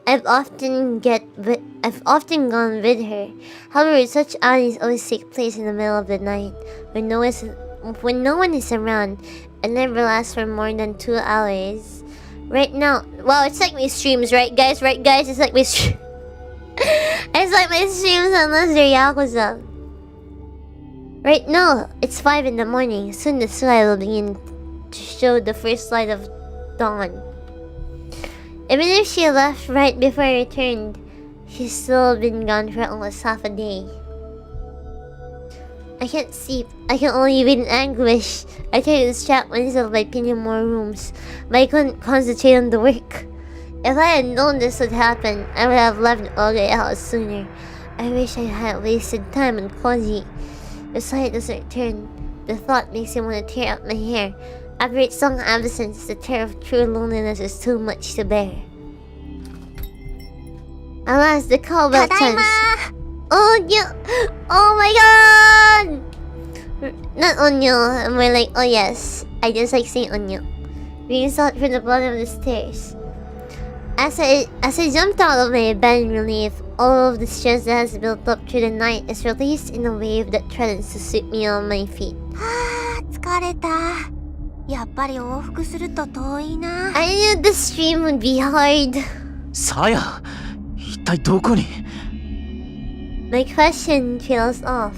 I've often gone with her. However, such outings always take place in the middle of the night when no one is around and never lasts for more than 2 hours. Right now, wow, it's like my streams, right guys? Right guys, it's like my streams. It's like my streams unless they're Yakuza. Right now, it's 5 in the morning. Soon the sky will begin to show the first light of dawn. Even if she left right before I returned, she's still been gone for almost half a day. I can't sleep. I can only read in anguish. I try to distract myself by pinning more rooms, but I couldn't concentrate on the work. If I had known this would happen, I would have left Oge house sooner. I wish I had wasted time on Koji. If Saya doesn't return, the thought makes me want to tear out my hair. After its long absence, the terror of true loneliness is too much to bear. Alas, the callback chance. Oh, yeah. Oh my god! Not Onyo, more like, oh yes. I just like saying Onyo. Being sought from the bottom of the stairs. As I jumped out of my bed in relief, all of the stress that has built up through the night is released in a wave that threatens to sweep me on my feet. 疲れた。やっぱり往復すると遠いな。I knew the stream would be hard. さや、一体どこに？ My question trails off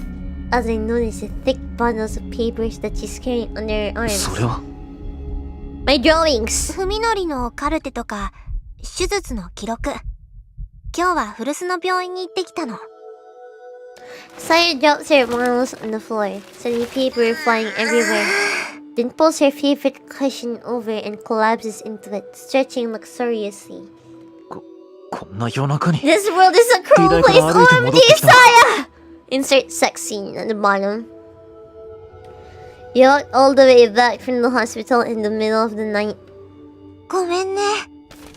as I notice the thick bundles of papers that she's carrying under her arms. それは My drawings. 文則のカルテとか手術の記録。今日は古巣の病院に行ってきたの。 Saya drops her marbles on the floor, sending paper flying everywhere. Then pulls her favorite cushion over and collapses into it, stretching luxuriously. こんな夜中に This world is a cruel place, OMG, Saya! Insert sex scene at the bottom. You walked all the way back from the hospital in the middle of the night. ごめんね。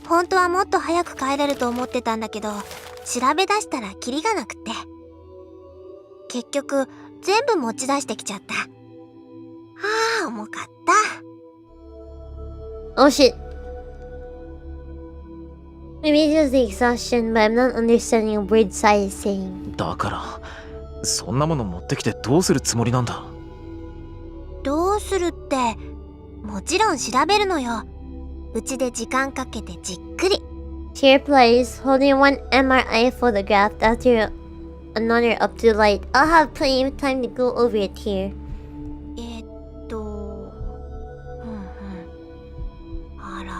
本当はもっと早く帰れると思ってたんだけど、調べ出したらキリがなくって。結局全部持ち出してきちゃった。ああ、重かった。 Oh shit. Maybe it's just the exhaustion, but I'm not understanding a word Saya is saying. だからそんなもの持ってきてどうするつもりなんだ。どうするって、もちろん調べるのよ。うちで時間かけてじっくり。 She replies, holding one MRI photograph after another up to the light. I'll have plenty of time to go over it here. あら、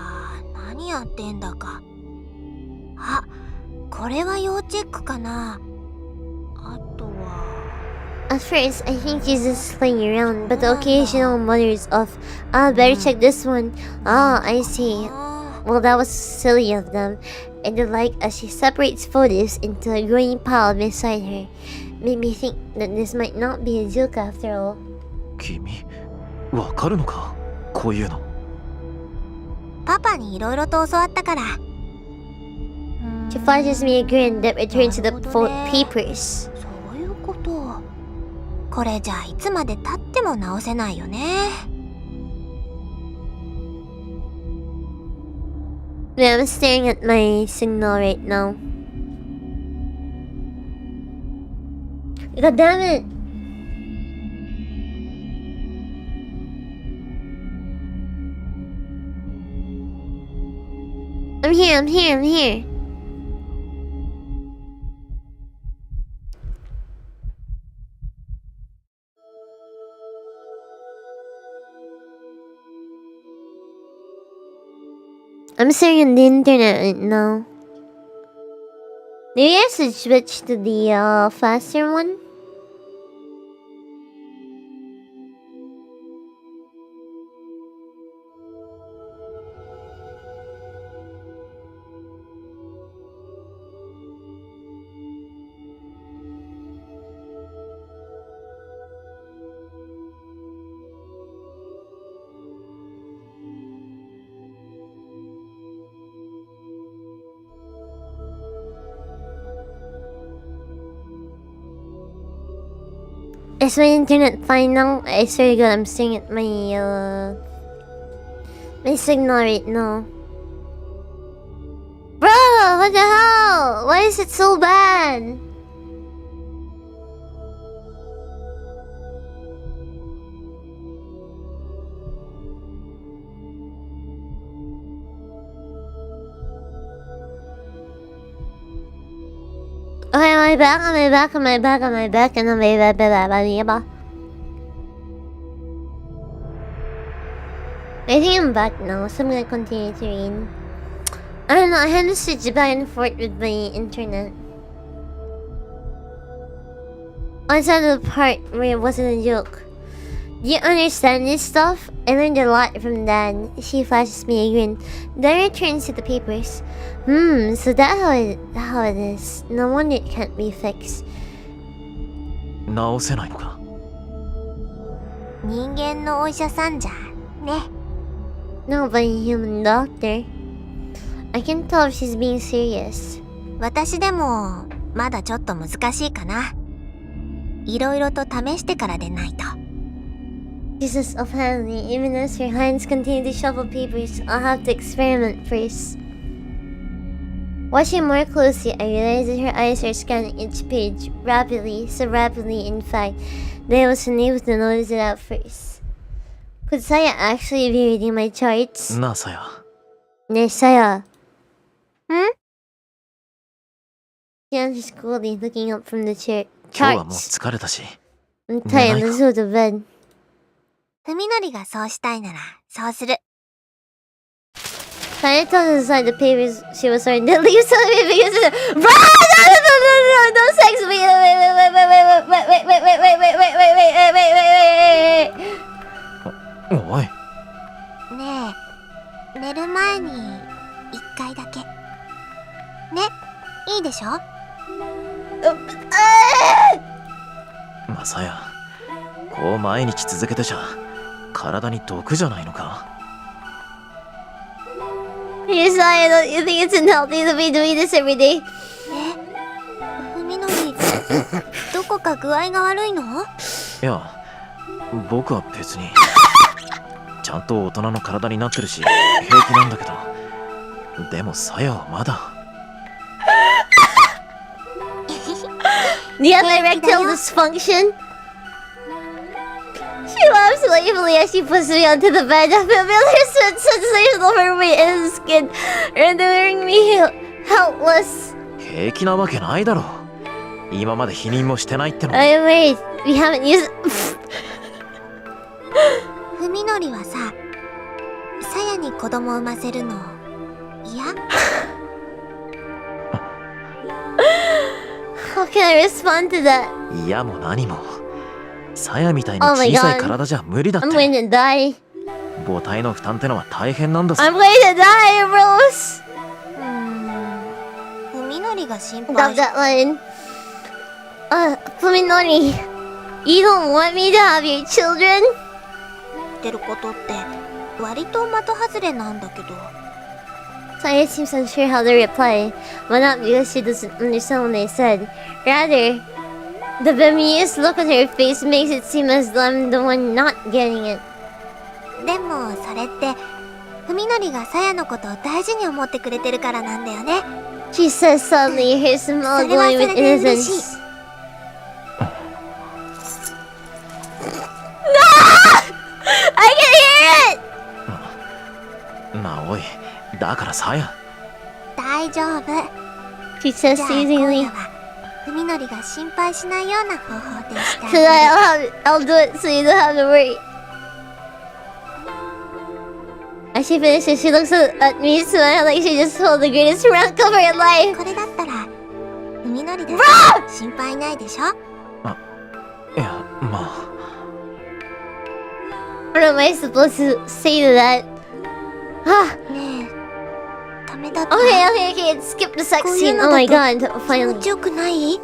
何やってんだか。あ、これは要チェックかな。あとは At first, I think she's just playing around, but the occasional mutters of, better check this one. Ah, I see. Well, that was silly of them. And the like as she separates photos into a growing pile beside her. Made me think that this might not be a joke after all. 君わかるのかこういうの。パパにいろいろと教わったから。She flashes me a grin that returns to the papers. そういうこと。これじゃあいつまで経っても直せないよね。Yeah, I'm staring at my signal right now. God damn it! I'm here. I'm staring on the internet right now. Maybe I should switch to the faster one? Is my internet fine now? I swear to God, I'm staring at my signal right now. Bro, what the hell? Why is it so bad? Okay, am I back? And I'm back. I think I'm back now, so I'm gonna continue to read. I don't know, I had to switch back and forth with my internet. I saw the part where it wasn't a joke. Do you understand this stuff? I learned a lot from Dad. She flashes me a grin, then returns to the papers. So that's how it is. No wonder it can't be fixed. 直せないのか。人間のお医者さんじゃね。 No, but a human doctor. I can tell if she's being serious. 私でもまだちょっと難しいかな。いろいろと試してからでないと。 Jesus offhandedly, even as her hands continue to shuffle papers, I'll have to experiment first. Watching more closely, I realize that her eyes are scanning each page rapidly, so rapidly in fact, that I was unable to notice it at first. Could Saya actually be reading my charts? なあさや。Ne, Saya. She answers coldly, looking up from the chair. 今日はもう Charts. 疲れたし。 I'm tired, let's go to bed. 文則がそうしたいならそうする。Saya tossed aside the papers she was starting to leave suddenly because of the... No sex! Wait. おい、ねえ、寝る前に一回だけ。ね、いいでしょ？マサヤ、こう毎日続けてちゃ体に毒じゃないのか？ Yes, I don't you think it's unhealthy to be doing this every day? ふみのり、どこか具合が悪いの？いや、僕は別にちゃんと大人の体になってるし平気なんだけど、でもサヤはまだ。Do you have erectile dysfunction? She laughs playfully as she puts me onto the bed. A familiar sensation of her weight and skin, rendering me helpless. 平気なわけないだろ。今まで否認もしてないってのに。 I'm worried. We haven't used. ふみのりはさ、さやに子供産ませるの嫌？ How can I respond to that? いやも何も。サヤみたいに小さい体じゃ無理だって。 I'm going to die. 母体の負担ってのは大変なんだぞ。 I'm going to die, Rose. ふみのりが心 Stop 配。 that line. Fuminori, you don't want me to have your children? ってることって割と的外れなんだけど。 Saya seems unsure how to reply, but not because she doesn't understand what I said. Rather, the bemused look on her face makes it seem as though I'm the one not getting it. でもそれってふみのりがさやのことを大事に思ってくれてるからなんだよね。 She says suddenly, her smile glowing with innocence. I can hear it! なあおい、だからさや。大丈夫。 She says じゃあ今 soothingly. 夜はふみのりが心配しないような方法でした。 Tonight I'll do it so you don't have to worry. As she finishes, she looks at me, smiling like she just told the greatest prank of her life. これだったらふみのりだって心配ないでしょ？いや、まあ。 What am I supposed to say to that? Ah, ねえ、ダメだった？ okay, skip the sex こういう scene. の Oh my だ god, と気 finally. 持ちよくない？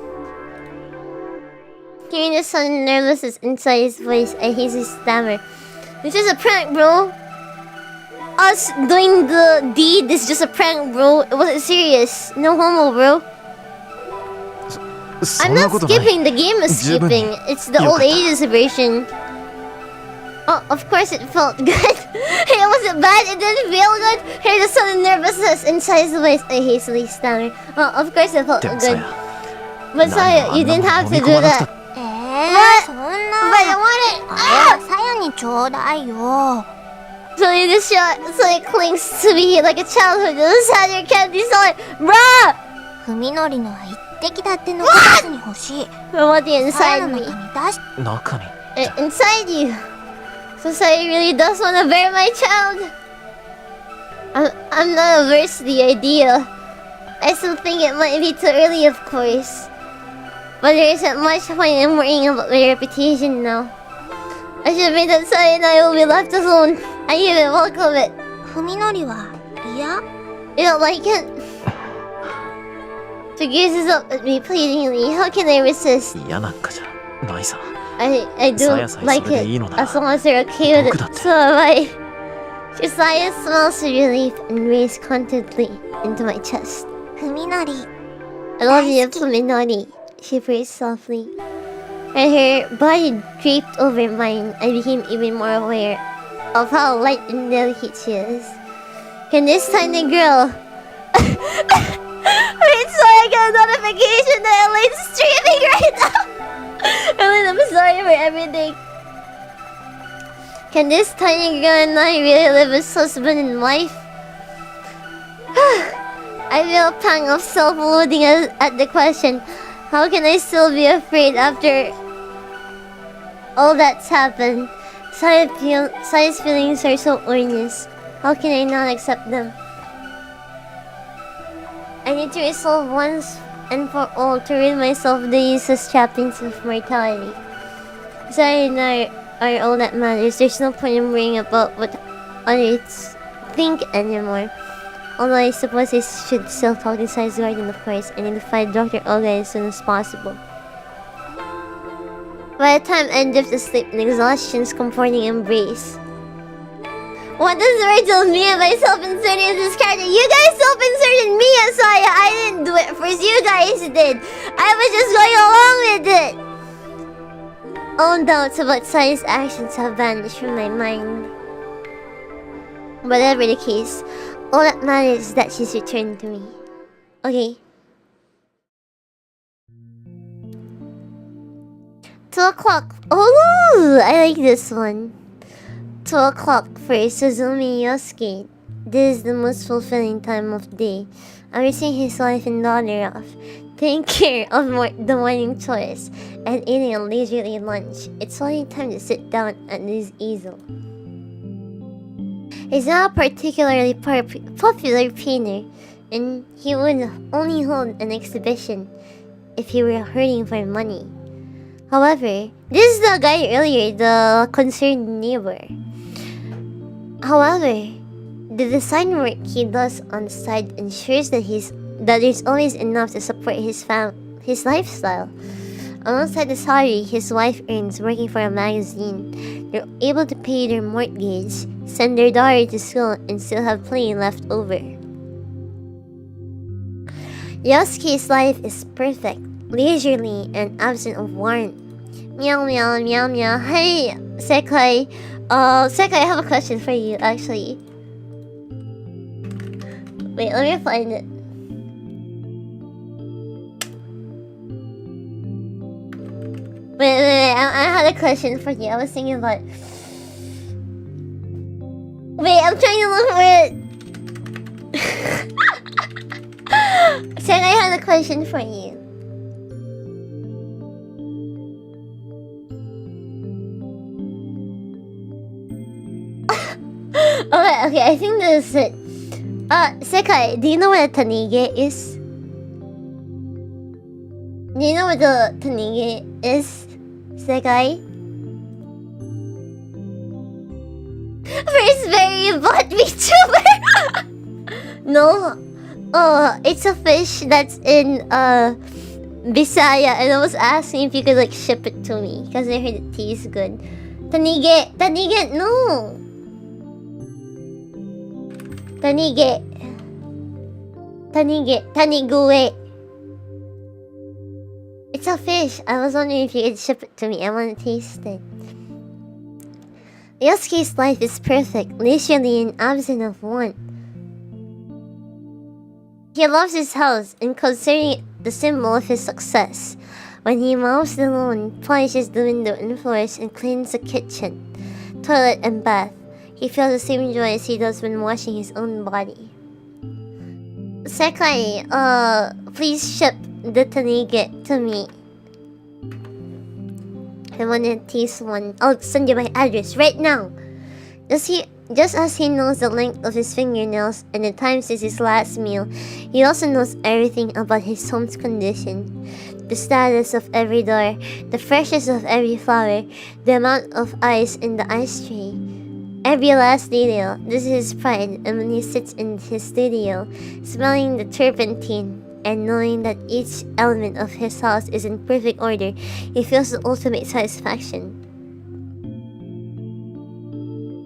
Hearing the sudden nervousness inside his voice, I hastily stammer. It's just a prank, bro. Us doing the deed is just a prank, bro. It wasn't serious. No homo, bro. そ I'm んな not ことない。 skipping. The game is 十分に skipping. It's the よかった。 old ages version. Oh, of course it felt good. Hey, it wasn't bad. It didn't feel good. Hear the sudden nervousness inside his voice. I hastily stammered. Oh, of course it felt でもさ good. や、 But Saya, you didn't have to do that. そんな。 But I want it. あれはさやにちょうだいよ。 So you just shot. So it clings to me like a childhood. Just had your candy solid, bruh. ふみのりのは一滴だって残さずに欲しい。 I want the さや inside の me. 中に出し。中に。 Inside you. So Saya really does want to bear my child. I'm not averse to the idea. I still think it might be too early, of course. But there isn't much point in worrying about my reputation now. I should admit that Saya and I will be left alone. I even welcome it. ふみのりは嫌？ You don't like it? She gazes up at me pleadingly. How can I resist? 嫌なんかじゃないさ。 I do Sayaさえ like それで it いいのなら as long as they're okay with 僕だっ it. て。 So am I. Josiah smiles with relief and raised contentedly into my chest. ふみのり。 I love you, Fuminori, she breathed softly. As her body draped over mine, I became even more aware of how light and delicate she is. Can this tiny girl... Wait, so I got a notification that Elaine's streaming right now! Elaine, I'm sorry for everything. Can this tiny girl and I really live as husband and wife? I feel a pang of self-loathing at the question. How can I still be afraid after all that's happened? Saya's feelings are so earnest. How can I not accept them? I need to resolve once and for all to rid myself of the useless trappings of mortality. Sorry, now are all that matters. There's no point in worrying about what others think anymore. Although I suppose I should still talk to Size Guardian, of course. I need to find Dr. Olga as soon as possible. By the time I drift asleep in exhaustion's comforting embrace. What does Virgil mean by self-inserting as this character? You guys self-inserted me, Asaya! I didn't do it first, you guys did! I was just going along with it! All doubts about Saya's actions have vanished from my mind. Whatever the case, all that matters is that she's returned to me. Okay. 2 o'clock. Oh, I like this one. 2 o'clock for Suzumi Yosuke. This is the most fulfilling time of day. After seeing his wife and daughter off, taking care of the morning chores, and eating a leisurely lunch, it's only time to sit down at his easel. He's not a particularly popular painter, and he would only hold an exhibition if he were hurting for money. However, this is the guy earlier, the concerned neighbor. However, the design work he does on the side ensures that there's always enough to support his lifestyle. Alongside the salary his wife earns working for a magazine, they're able to pay their mortgage, send their daughter to school, and still have plenty left over. Yosuke's life is perfect, leisurely, and absent of warrant. Meow meow meow meow. Hey, Sekai. Sekai, I have a question for you, actually. Wait, let me find it. Wait, I had a question for you. I was thinking about... Wait, I'm trying to look for it. Sekai, I had a question for you. Okay, I think this is it. Sekai, do you know what a tanige is? Do you know what the tanige is, Sekai? First very bought VTuber! No. Oh, it's a fish that's in Bisaya, and I was asking if you could like ship it to me because I heard it tastes good. Tanige, no. Tanigue. It's a fish. I was wondering if you could ship it to me. I want to taste it. Yosuke's life is perfect, leisurely and absent of want. He loves his house and considering it the symbol of his success. When he mows the lawn, polishes the window and floors, and cleans the kitchen, toilet, and bath, he feels the same joy as he does when washing his own body. Sekai, please ship the tanige to me. I wanna taste one. I'll send you my address right now. Just as he knows the length of his fingernails and the time since his last meal, he also knows everything about his home's condition. The status of every door, the freshness of every flower, the amount of ice in the ice tray. Every last detail. This is his pride, and when he sits in his studio, smelling the turpentine and knowing that each element of his house is in perfect order, he feels the ultimate satisfaction.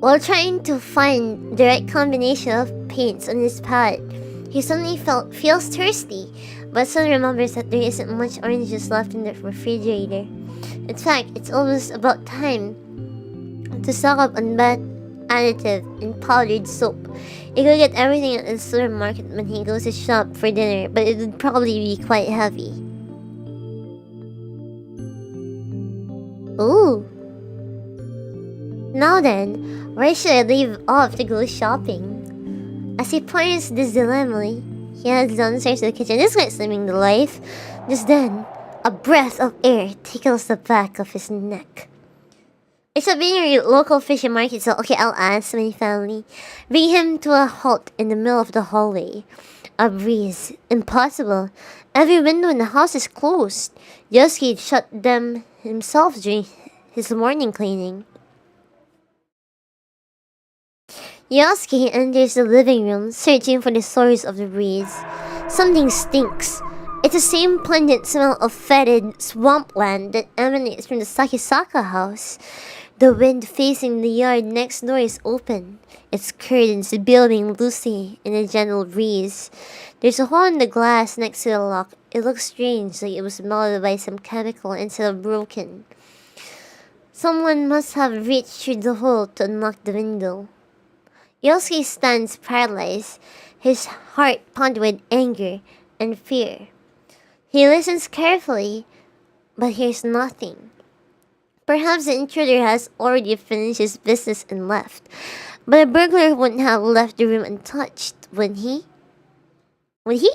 While trying to find the right combination of paints on his palette, he suddenly feels thirsty, but soon remembers that there isn't much orange juice left in the refrigerator. In fact, it's almost about time to stock up on bath additive and powdered soap. He could get everything at the supermarket when he goes to shop for dinner, but it would probably be quite heavy. Ooh. Now then, where should I leave off to go shopping? As he ponders this dilemma, he heads downstairs to the kitchen. This guy's living the life. Just then, a breath of air tickles the back of his neck. It's a very local fishing market, so okay, I'll ask my family. Bring him to a halt in the middle of the hallway. A breeze. Impossible. Every window in the house is closed. Yosuke shut them himself during his morning cleaning. Yosuke enters the living room, searching for the source of the breeze. Something stinks. It's the same pungent smell of fetid swampland that emanates from the Sakisaka house. The wind facing the yard next door is open, its curtains billowing loosely in a gentle breeze. There's a hole in the glass next to the lock. It looks strange, like it was melted by some chemical instead of broken. Someone must have reached through the hole to unlock the window. Yosuke stands paralyzed, his heart pounding with anger and fear. He listens carefully, but hears nothing. Perhaps the intruder has already finished his business and left. But a burglar wouldn't have left the room untouched, would he? Would he?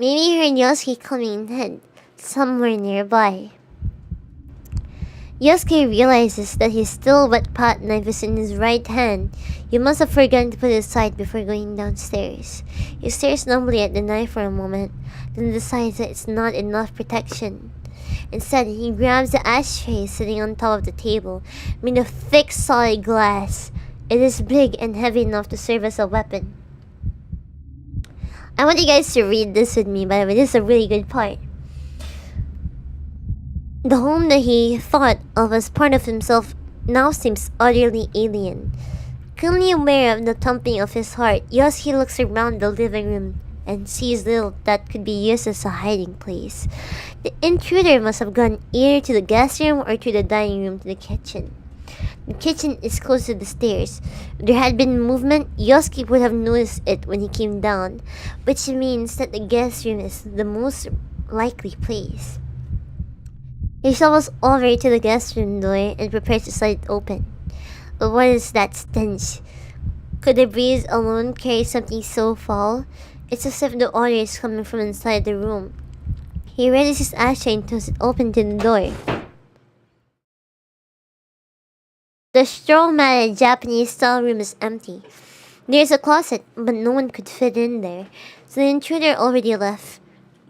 Maybe he heard Yosuke coming in somewhere nearby. Yosuke realizes that his still wet pot knife is in his right hand. He must have forgotten to put it aside before going downstairs. He stares numbly at the knife for a moment, then decides that it's not enough protection. Instead, he grabs the ashtray sitting on top of the table, made of thick, solid glass. It is big and heavy enough to serve as a weapon. I want you guys to read this with me, by the way. This is a really good part. The home that he thought of as part of himself now seems utterly alien. Keenly aware of the thumping of his heart, Yosuke looks around the living room and sees little that could be used as a hiding place. The intruder must have gone either to the guest room or to the dining room to the kitchen. The kitchen is close to the stairs. If there had been movement, Yosuke would have noticed it when he came down, which means that the guest room is the most likely place. He shovels over to the guest room door and prepares to slide it open. But what is that stench? Could the breeze alone carry something so foul? It's as if the odor is coming from inside the room. He raises his ashtray and tosses it open to the door. The straw-matted Japanese-style room is empty. There's a closet, but no one could fit in there, so the intruder already left.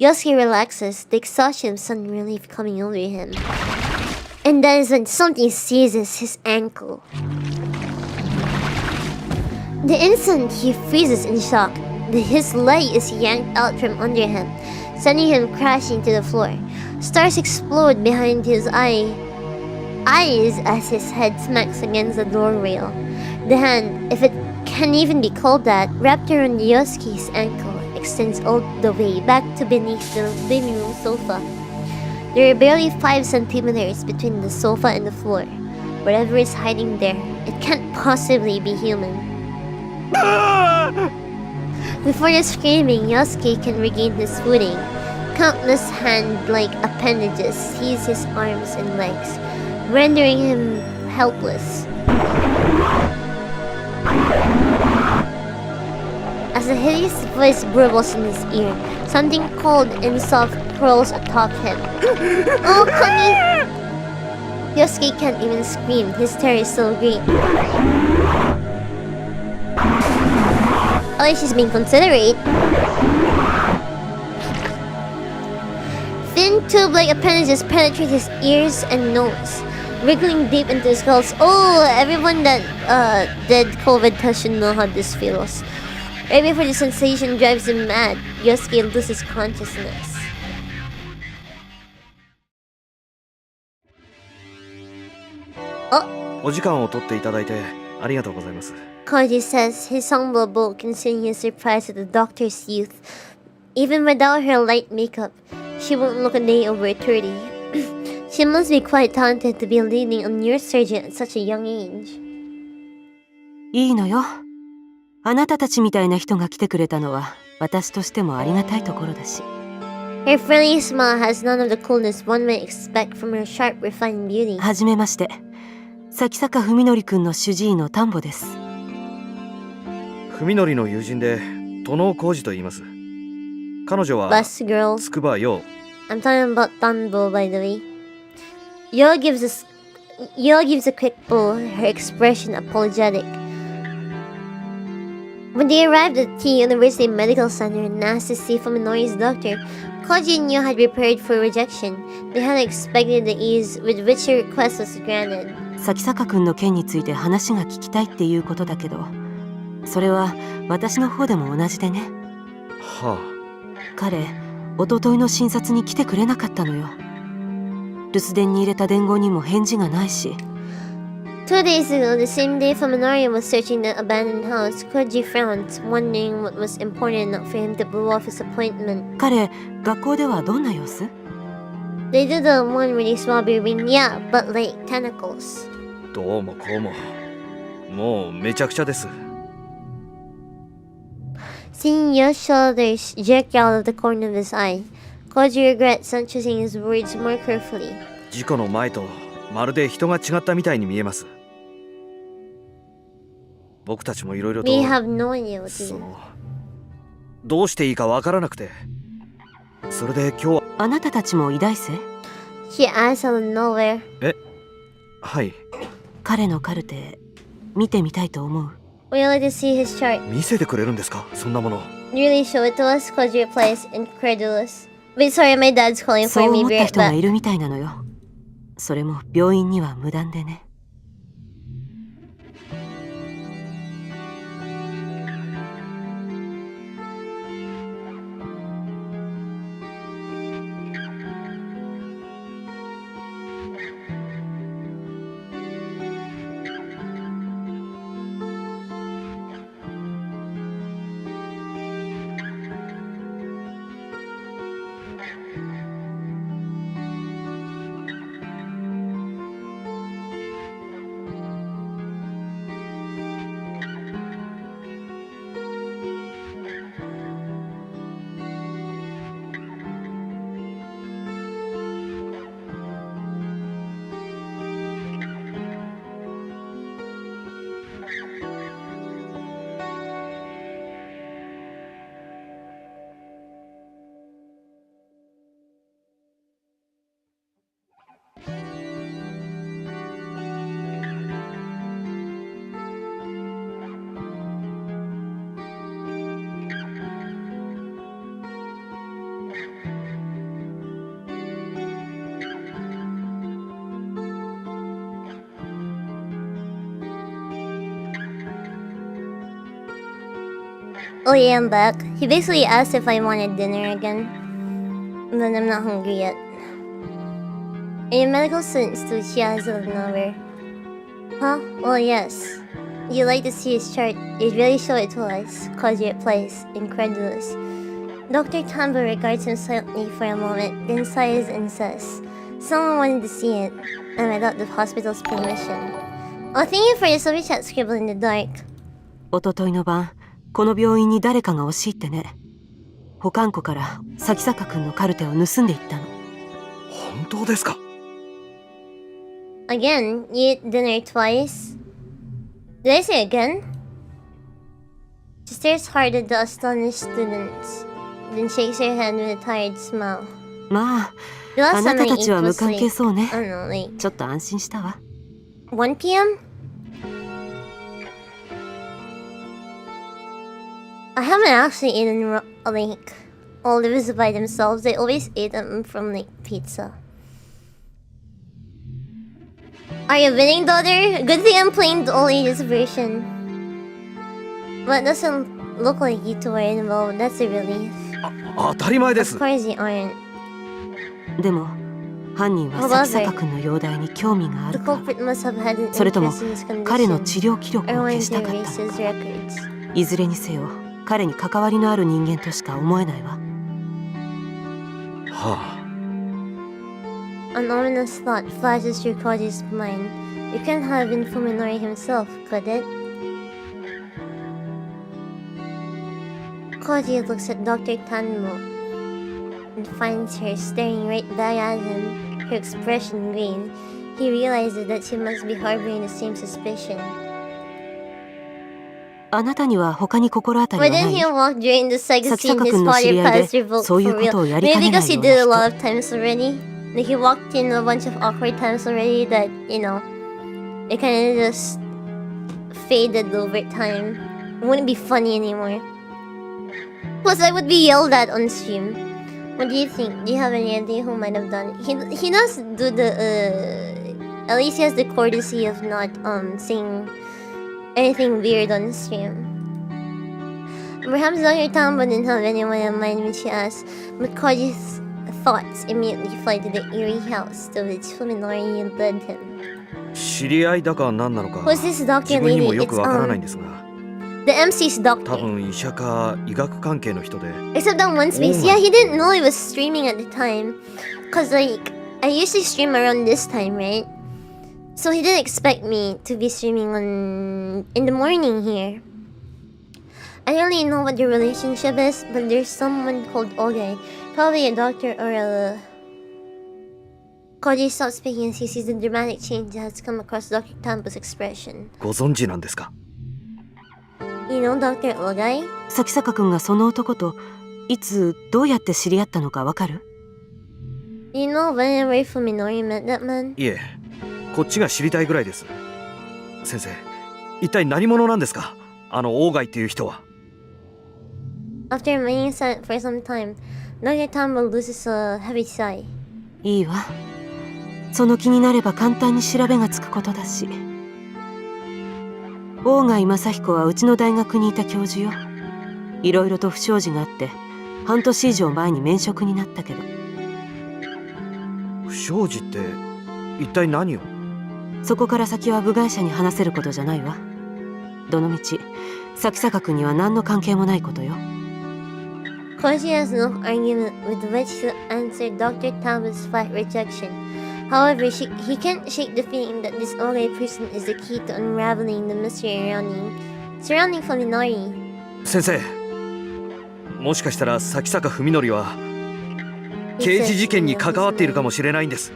Yosuke relaxes, the exhaustion of sudden relief coming over him. And that is when something seizes his ankle. The instant he freezes in shock, his leg is yanked out from under him, sending him crashing to the floor. Stars explode behind his eyes as his head smacks against the door rail. The hand, if it can even be called that, wrapped around Yosuke's ankle, extends all the way back to beneath the living room sofa. There are barely 5 centimeters between the sofa and the floor. Whatever is hiding there, it can't possibly be human. Before the screaming, Yosuke can regain his footing. Countless hand-like appendages seize his arms and legs, rendering him helpless. As a hideous voice burbles in his ear, something cold and soft crawls atop him. Oh, Kami! Yosuke can't even scream, his terror is so great. Oh, she's being considerate. Thin tube-like appendages penetrate his ears and nose, wriggling deep into his skull. Oh, everyone that did COVID test should know how this feels. Right before the sensation drives him mad, Yosuke loses consciousness. Oh! お時間を取っていただいてありがとうございます。 Koji says his humble bold considering his surprise at the doctor's youth. Even without her light makeup, she won't look a day over 30. She must be quite talented to be leading a neurosurgeon at such a young age. いいのよ。あなたたちみたいな人が来てくれたのは私としてもありがたいところだし。 Her friendly smile has none of the coolness one might expect from her sharp, refined beauty. はじめまして。崎坂文則くんの主治医の田んぼです。文則の友人で殿浩二と言います。彼女は Bless girl. 筑波陽。 I'm talking about Tanbo, by the way. Yo gives a quick pull, her expression apologetic. When they arrived at the University Medical Center and asked to see Fuminori's doctor, Koji and Yo had prepared for rejection. They hadn't expected the ease with which her request was granted. 咲坂くんの件について話が聞きたいっていうことだけど、それは私の方でも同じでね。は彼、一昨日の診察に来てくれなかったのよ。留守電に入れた伝言にも返事がないし。2 days ago, the same day Fuminori was searching the abandoned house, Koji frowned, wondering what was important enough for him to blow off his appointment. 彼、学校ではどんな様子？ They do the one where they swab your brain, yeah, but like tentacles. あ、どうもこうも。もうめちゃくちゃです。Seeing Yo's shoulders jerk out of the corner of his eye, Koji regrets not choosing his words more carefully. 事故の前とまるで人が違ったみたいに見えます。僕たちもいろいろと We have no idea what to そ do. のどうしていいかわからなくて、それで今日は。あなたたちも医大生？ She asked out of nowhere. はい。彼のカルテ見てみたいと思う。 Would you like to see his chart? 見せてくれるんですか、そんなもの。 Really show it to us? Koji replies, incredulous. Wait, sorry, my dad's calling そう for me. 思っ Be た right 人が back. いるみたいなのよ。それも病院には無断でね。Oh yeah, I'm back. He basically asked if I wanted dinner again. But I'm not hungry yet. Are you a medical student, Stu? She asked out of nowhere. Huh? Well, yes. You'd like to see his chart. You'd really show it to us. Koji replies, incredulous. Dr. Tambo regards him silently for a moment, then sighs and says, someone wanted to see it, and without the hospital's permission. Oh, thank you for the super chat scribble in the dark. 一昨日の晩、この病院に誰かが押し入ってね。保管庫から咲坂くんのカルテを盗んでいったの。本当ですか？ Again? You eat dinner twice? Did I say again? She stares hard at the astonished students, then shakes her head with a tired smile. まあ、 The あ last な time た I た ate ちは無 was 関 like, 係そうね。 I don't know, like ちょっと安心したわ。 1 p.m.? I haven't actually eaten like olives by themselves. I always ate them from like pizza. Are you winning, daughter? Good thing I'm playing the all ages version. But it doesn't look like you two are involved. That's a relief. 当たり前で Of す。 course you aren't. でも、犯人は咲坂くんの容体に興味があ The るか、 culprit must have had an それとも interest in his 彼の condition. 治療記録 I を消 wanted した to かっ erase たの his か。 records. いずれにせよ、彼に関わりのある人間としか思えないわ。は An ominous thought flashes through Koji's mind. It couldn't have been Fuminori himself, could it? Koji looks at Dr. Tanmo and finds her staring right back at him, her expression grave. He realizes that she must be harboring the same suspicion. あなたには他に心当たり Why はな didn't い？ he walk during the saga scene his Sakisaka-kunの知り father 合いで、 passed revolt そういう for ことを real? やりか Maybe ねな because い he よう did な a 人。 lot of times already? Like he walked in a bunch of awkward times already that, you know, it kind of just faded over time. It wouldn't be funny anymore. Plus, I would be yelled at on stream. What do you think? Do you have any idea who might have done it? He does do the at least he has the courtesy of not saying anything weird on stream. Perhaps Dr. Tambo didn't have anyone in mind when she asked, but Koji's thoughts immediately fly to the eerie house to which Fuminori led him. 知り合いだか何なのか Who's this doctor 自分にも lady? よ It's くわからないんですが the MC's 多 doctor. 分医者か医学関係の人で Except that one space. Oh Yeah, my- he didn't know it was streaming at the time. Cause like, I usually stream around this time, right? So he didn't expect me to be streaming in the morning here. I don't really know what the relationship is, but there's someone called Oge. Probably a doctor or a... Koji stops speaking as he sees the dramatic change that has come across Dr. Tambo's expression. ご存知なんですか You know Dr. Ogai? 咲坂くんがその男といつどうやって知り合ったのかわかる？ You know when and where Fuminori met that man? いえこっちが知りたいぐらいです先生一体何者なんですかあのオーガイっていう人は After remaining silent for some time, Dr. Tambo loses a heavy sigh. いいわ。その気になれば簡単に調べがつくことだし。大貝正彦はうちの大学にいた教授よ。いろいろと不祥事があって半年以上前に免職になったけど。不祥事って一体何をそこから先は部外者に話せることじゃないわ。どのみち咲坂君には何の関係もないことよ。Koji has no argument with which to answer Dr. Tambo's flat rejection. However, he can't shake the feeling that this Ogai person is the key to unraveling the mystery surrounding Fuminori. 先生もしかしたら咲坂文則は刑事事件に関わっているかもしれないんです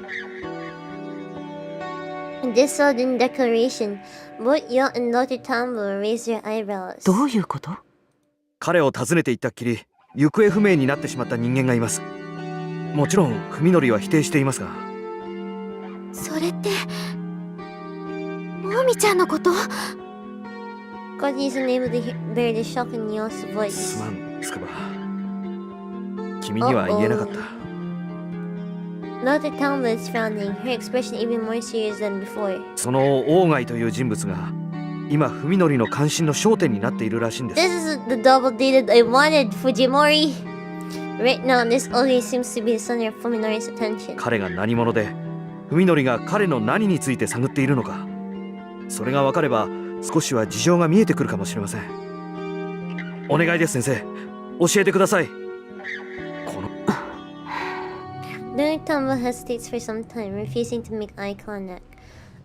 In this sudden declaration, both Yo and Dr. Tambo raised their eyebrows. どういうこと？彼を訪ねていったっきり行方不明になってしまった人間がいますもちろん文則は否定していますがそれってもみちゃんのこと？ Koji is unable to bear the shock in Yo's す voice. まんつくば君には言えなかった Dr. Tambo is frowning, her expression even more serious than before. そのオーガイという人物が今文則の関心の焦点になっているらしいんです This is the double dated I wanted, Fujimori! Right now, this Ogai seems to be the center of Fuminori's attention. 彼が何者で文則が彼の何について探っているのかそれが分かれば少しは事情が見えてくるかもしれませんお願いです先生教えてくださいこの Dr. Tambo hesitates for some time, refusing to make eye contact.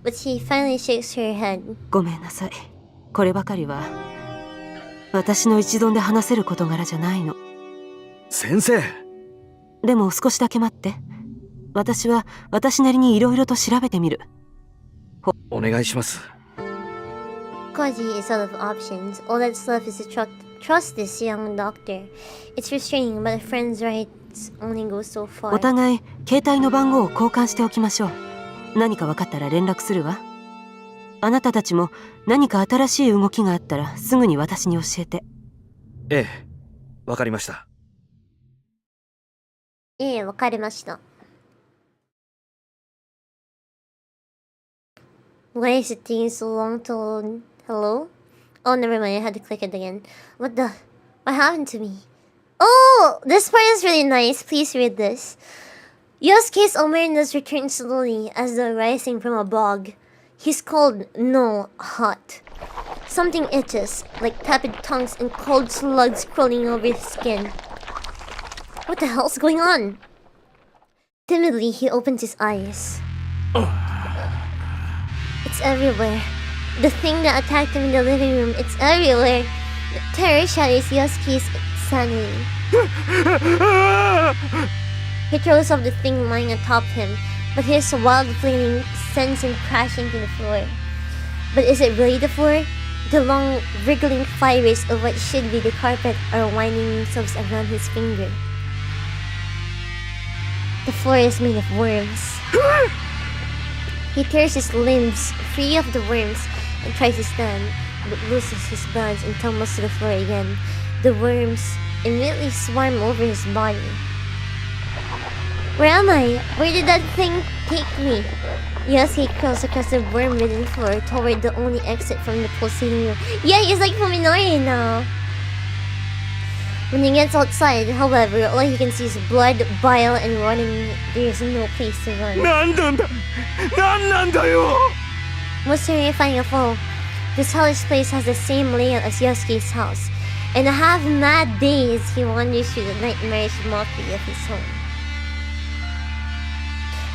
But she finally shakes her head. ごめんなさい。こればかりは私の一存で話せる事柄じゃないの。先生でも少しだけ待って。私は私なりにいろいろと調べてみる。お願いします Koji is out of options. All that's left is to trust this young doctor. It's frustrating, but a friend's rights only go so far. お互い携帯の番号を交換しておきましょう。何か分かったら連絡するわ。あなたたちも何か新しい動きがあったらすぐに私に教えて。ええわかりましたわかりました。Why is it taking so long to load? Hello? Oh, never mind. I had to click it again. What happened to me? Oh, this part is really nice. Please read this. Yosuke's awareness returns slowly as though rising from a bog. He's cold, no, hot. Something itches, like tepid tongues and cold slugs crawling over his skin. What the hell's going on? Timidly, he opens his eyes. It's everywhere. The thing that attacked him in the living room, it's everywhere. The terror shatters Yosuke's sanity. He throws off the thing lying atop him, but his wild flailing sends him crashing to the floor. But is it really the floor? The long, wriggling fibers of what should be the carpet are winding themselves around his finger. The floor is made of worms. He tears his limbs free of the worms and tries to stand, but loses his balance and tumbles to the floor again. The worms immediately swarm over his body. Where am I? Where did that thing take me? Yosuke crawls across the worm-ridden floor toward the only exit from the pulsating room. Yeah, he's like Fuminori now. When he gets outside, however, all he can see is blood, bile, and rotting. There is no place to run. Most terrifying of all, this hellish place has the same layout as Yosuke's house. In a half-mad daze, he wanders through the nightmarish mockery of his home.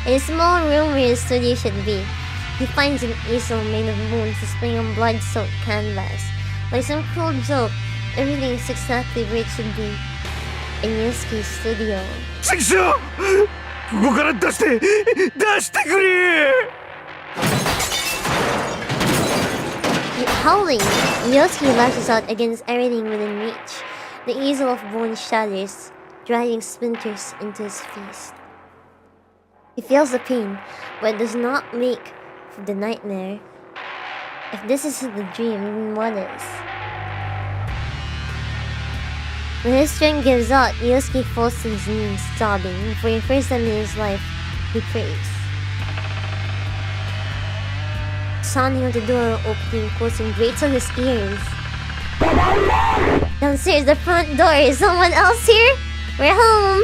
In a small room where his studio should be, he finds an easel made of bones displaying on blood-soaked canvas. Like some cruel joke, everything is exactly where it should be in Yosuke's studio. Howling, Yosuke lashes out against everything within reach. The easel of bones shatters, driving splinters into his face. He feels the pain, but does not make the nightmare. If this isn't the dream, then what is? When his strength gives out, Yosuke falls to his knees, sobbing. For the first time in his life, he prays. Sounding on the door opening and closing grates on his ears. Downstairs, the front door. Is someone else here? We're home.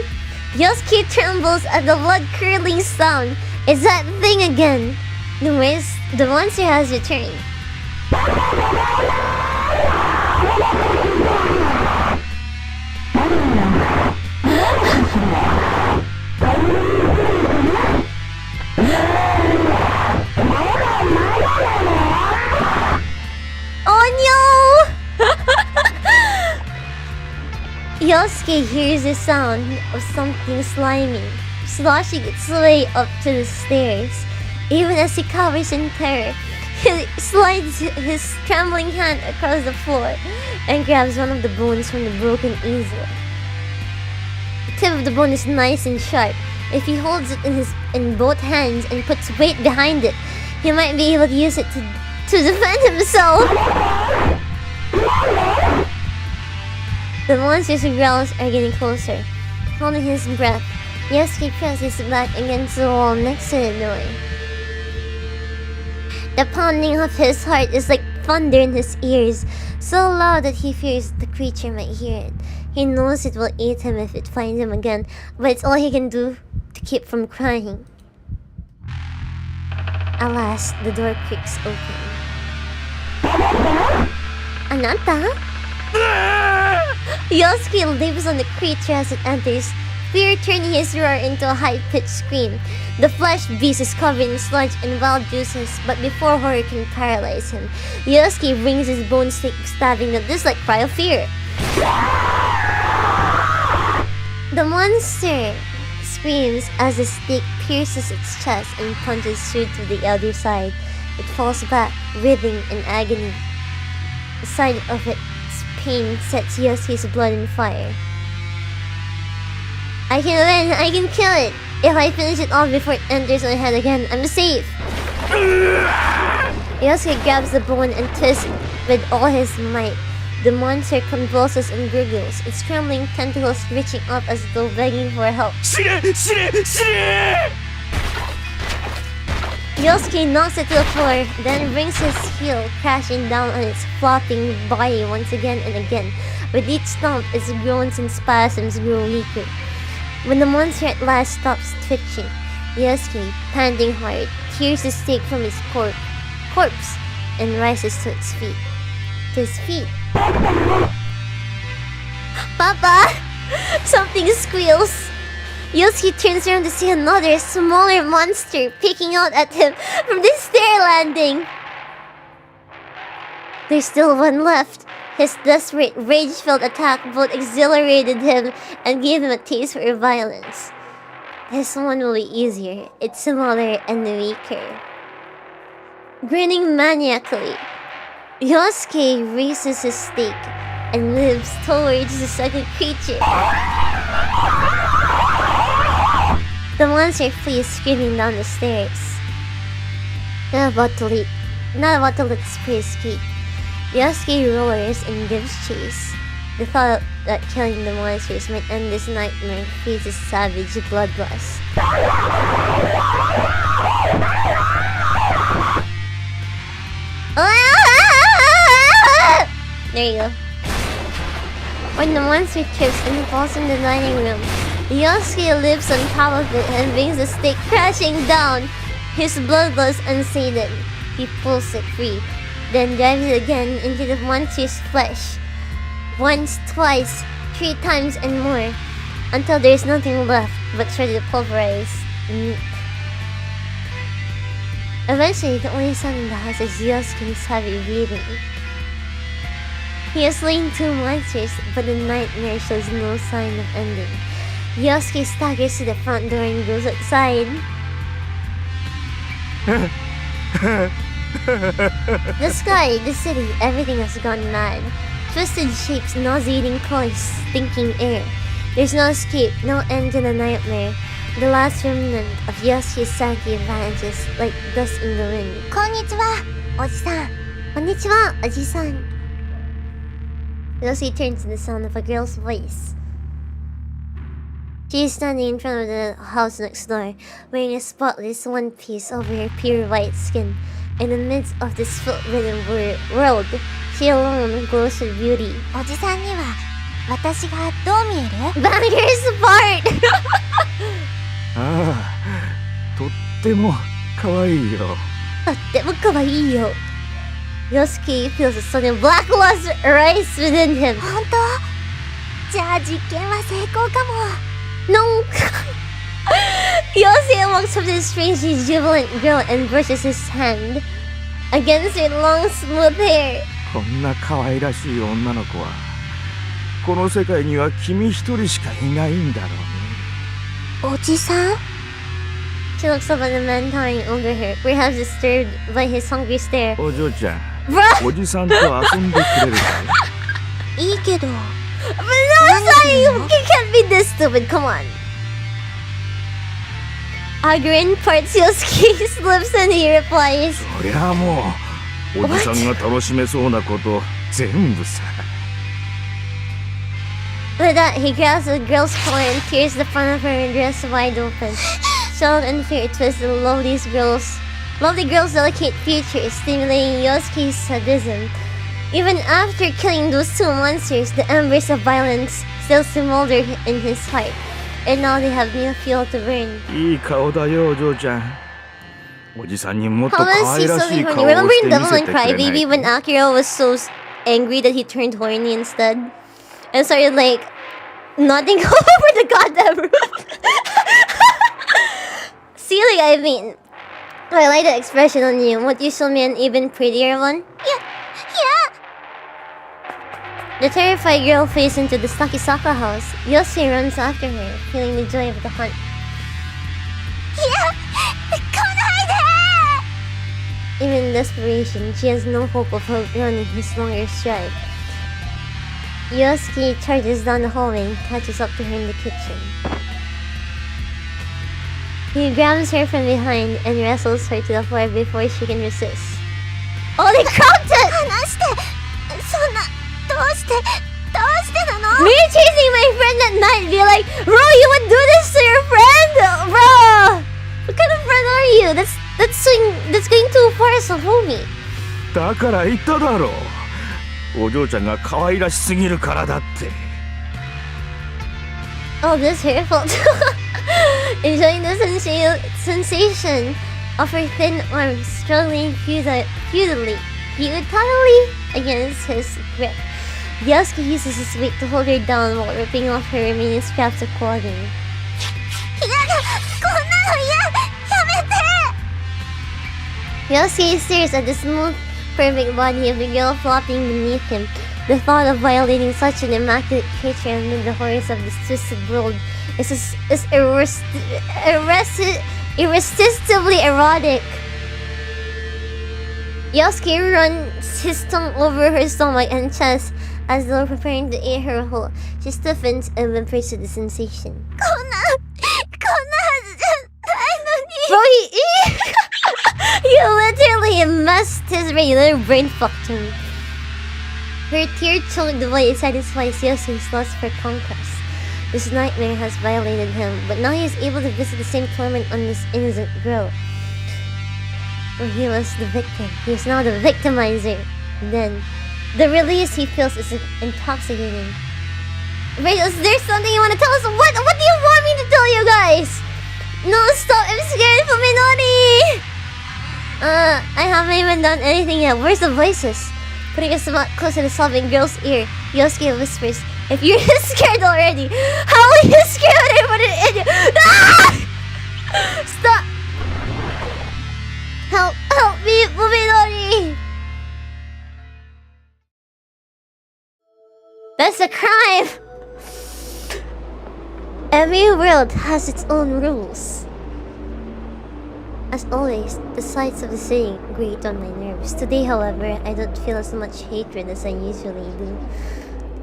Yosuke trembles at the blood-curdling sound. It's that thing again. The monster has returned. Oh no! Yosuke hears the sound of something slimy, sloshing its way up to the stairs. Even as he cowers in terror, he slides his trembling hand across the floor and grabs one of the bones from the broken easel. The tip of the bone is nice and sharp. If he holds it in both hands and puts weight behind it, he might be able to use it to defend himself. The monster's growls are getting closer. Holding his breath, Yosuke presses his back against the wall next to the door. The pounding of his heart is like thunder in his ears, so loud that he fears the creature might hear it. He knows it will eat him if it finds him again, but it's all he can do to keep from crying. Alas, the door creaks open. Anata? Yosuke leaps on the creature as it enters, fear turning his roar into a high-pitched scream. The flesh beast is covered in sludge and wild juices, but before horror can paralyze him, Yosuke rings his bone stick, stabbing the dislike cry of fear. The monster screams as the stick pierces its chest and punches through to the other side. It falls back, writhing in agony. The sight of its pain sets Yosuke's blood in fire. I can win! I can kill it! If I finish it off before it enters my head again, I'm safe! Yosuke grabs the bone and twists with all his might. The monster convulses and gurgles, its trembling tentacles reaching up as though begging for help. Yosuke knocks it to the floor, then brings his heel crashing down on its flopping body once again and again. With each stomp, its groans and spasms grow weaker. When the monster at last stops twitching, Yosuke, panting hard, tears the stake from its corpse and rises to its feet. Papa! Something squeals! Yosuke turns around to see another, smaller monster peeking out at him from the stair landing. There's still one left. His desperate, rage-filled attack both exhilarated him and gave him a taste for violence. This one will be easier. It's smaller and weaker. Grinning maniacally, Yosuke raises his stake and moves towards the second creature. The The monster flees screaming down the stairs. Not about to let its prey escape. Yosuke roars and gives chase. The thought that killing the monsters might end this nightmare feeds his savage bloodlust. There you go. When the monster trips and falls in the dining room, Yosuke leaps on top of it and brings the stake crashing down. His bloodlust unsated. He pulls it free, then drives it again into the monster's flesh. Once, twice, 3 times and more, until there's nothing left but shredded pulverized meat. Eventually, the only sound in the house is Yosuke's heavy breathing. He has slain 2 monsters, but the nightmare shows no sign of ending. Yosuke staggers to the front door and goes outside. The sky, the city, everything has gone mad. Twisted shapes, nauseating colors, stinking air. There's no escape, no end to the nightmare. The last remnant of Yosuke's sanity vanishes like dust in the wind. こんにちは、おじさん。こんにちは、おじさん. Yosuke turns to the sound of a girl's voice. She is standing in front of the house next door, wearing a spotless one piece over her pure white skin. In the midst of this forbidden world, she alone glows with beauty. おじさんには私がどう見える？ Bangers apart! ああ、とっても可愛いよ。とっても可愛いよ。Yosuke feels a sudden black lust rise within him. 本当？じゃあ実験は成功かも。No! Yosuke walks up to the strangely jubilant girl and brushes his hand against her long smooth hair. こんな可愛らしい女の子はこの世界には君一人しかいないんだろうね。おじさん？ She looks up at the man towering over her, perhaps disturbed by his hungry stare. お嬢ちゃん、 Bruh! おじさんと遊んでくれるかい？いいけど。 But no, sorry, you can't be this stupid, come on. A grin parts Yosuke's lips and he replies, そりゃあもうおじさんが楽しめそうなこと全部さ。 With that, he grabs the girl's collar and tears the front of her dress wide open. Shocked and fear twists the lovely girl's delicate features, stimulating Yosuke's sadism. Even after killing those 2 monsters, the embers of violence still smolder in his heart, and now they have new fuel to burn. いい顔だよお嬢ちゃん。おじさんにもっと可 How was 愛 he らし suddenly い顔 horny? を Remember して in 見 Devil せ and てくれない Crybaby か when Akira was so angry that he turned horny instead? And started like nodding all over the goddamn room. See, like I mean, I like the expression on you. Would you show me an even prettier one? Yeah. The terrified girl flees into the Sakisaka house. Yosuke runs after her, feeling the joy of the hunt. いや、来ないで！ Even in desperation, she has no hope of outrunning his longer stride. Yosuke charges down the hallway and catches up to her in the kitchen. He grabs her from behind and wrestles her to the floor before she can resist. Oh, they cropped it! 離して！そんな、どうしてなの？ Me chasing my friend at night, be like, bro, you would do this to your friend, bro. What kind of friend are you? That's going too far, so homie. だから言っただろう。お嬢ちゃんが可愛らしすぎるからだって。 Oh, this her fault. Enjoying the sensation of her thin arms struggling futilely against his grip. Yosuke uses his weight to hold her down while ripping off her remaining scraps of clothing. やだ！こんなの嫌！やめて！ Yosuke stares at the smooth, perfect body of the girl flopping beneath him. The thought of violating such an immaculate creature amid the horrors of this twisted world is irresistibly erotic. Yosuke runs his tongue over her stomach and chest as though preparing to eat her whole. She stiffens and whimpers to the sensation. こんなはずじゃ just his regular brain fucked him. Her tear-choked voice satisfies Yosu's lust for conquest. This nightmare has violated him, but now he is able to visit the same torment on this innocent girl. Where he was the victim, he is now the victimizer. Then, the release he feels is intoxicating. Wait, is there something you want to tell us? What do you want me to tell you guys? No, stop, I'm scared for Minori! I haven't even done anything yet. Where's the voices? Putting a somewhat close to the sobbing girl's ear, Yosuke whispers, if you're scared already, how are you scared when I put it in you? Ah! Stop! Help me, Minori! That's a crime! Every world has its own rules. As always, the sights of the city grate on my nerves. Today, however, I don't feel as much hatred as I usually do.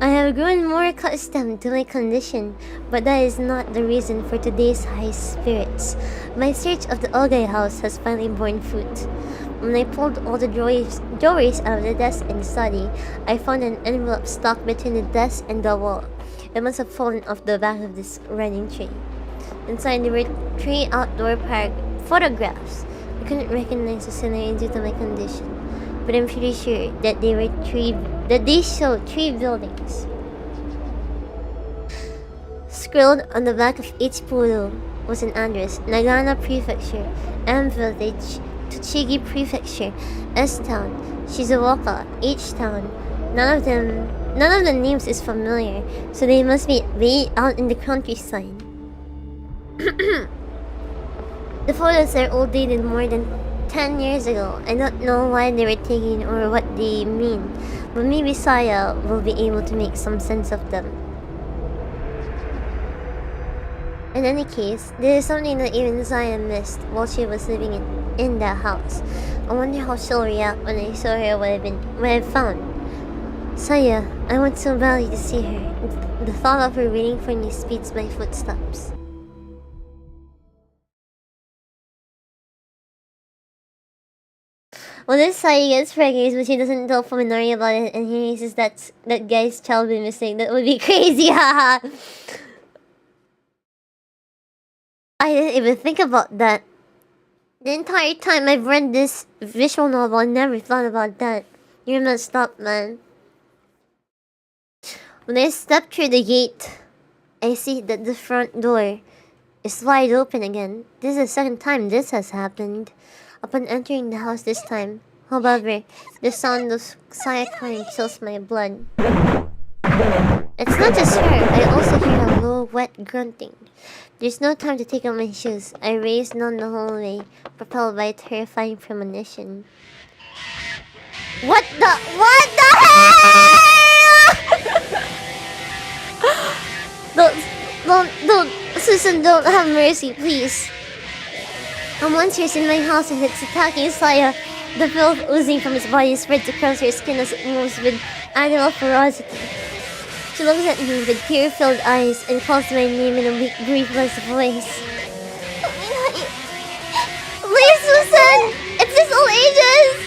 I have grown more accustomed to my condition, but that is not the reason for today's high spirits. My search of the Ogai house has finally borne fruit. When I pulled all the drawers out of the desk and study, I found an envelope stuck between the desk and the wall. It must have fallen off the back of this running tree. Inside there were 3 outdoor photographs. I couldn't recognize the scenery due to my condition, but I'm pretty sure that they showed 3 buildings. Scrawled on the back of each photo was an address: Nagano Prefecture, M Village, Tochigi Prefecture, S Town, Shizuoka, H Town. None of the names is familiar, so they must be way out in the countryside. The photos are all dated more than 10 years ago. I don't know why they were taken or what they mean, but maybe Saya will be able to make some sense of them. In any case, there is something that even Saya missed while she was living in that house. I wonder how she'll react when I show her what I've found. Saya, I want so badly to see her. The thought of her waiting for me speeds my footsteps. Well, this Saya gets pregnant, but she doesn't tell Fuminori about it, and he says that guy's child been missing. That would be crazy, haha. I didn't even think about that. The entire time I've read this visual novel, I never thought about that. You're messed up, man. When I step through the gate, I see that the front door is wide open again. This is the second time this has happened. Upon entering the house this time, however, the sound of Saya crying chills my blood. It's not just her, I also hear a low, wet grunting. There's no time to take off my shoes. I race down the hallway, propelled by a terrifying premonition. What the hell? Don't, Susan, don't have mercy, please. A monster is in my house and it's attacking Saya. The filth oozing from its body spreads across her skin as it moves with animal ferocity. She looks at me with tear-filled eyes and calls my name in a weak, breathless voice. Please, Susan! It's been so ages!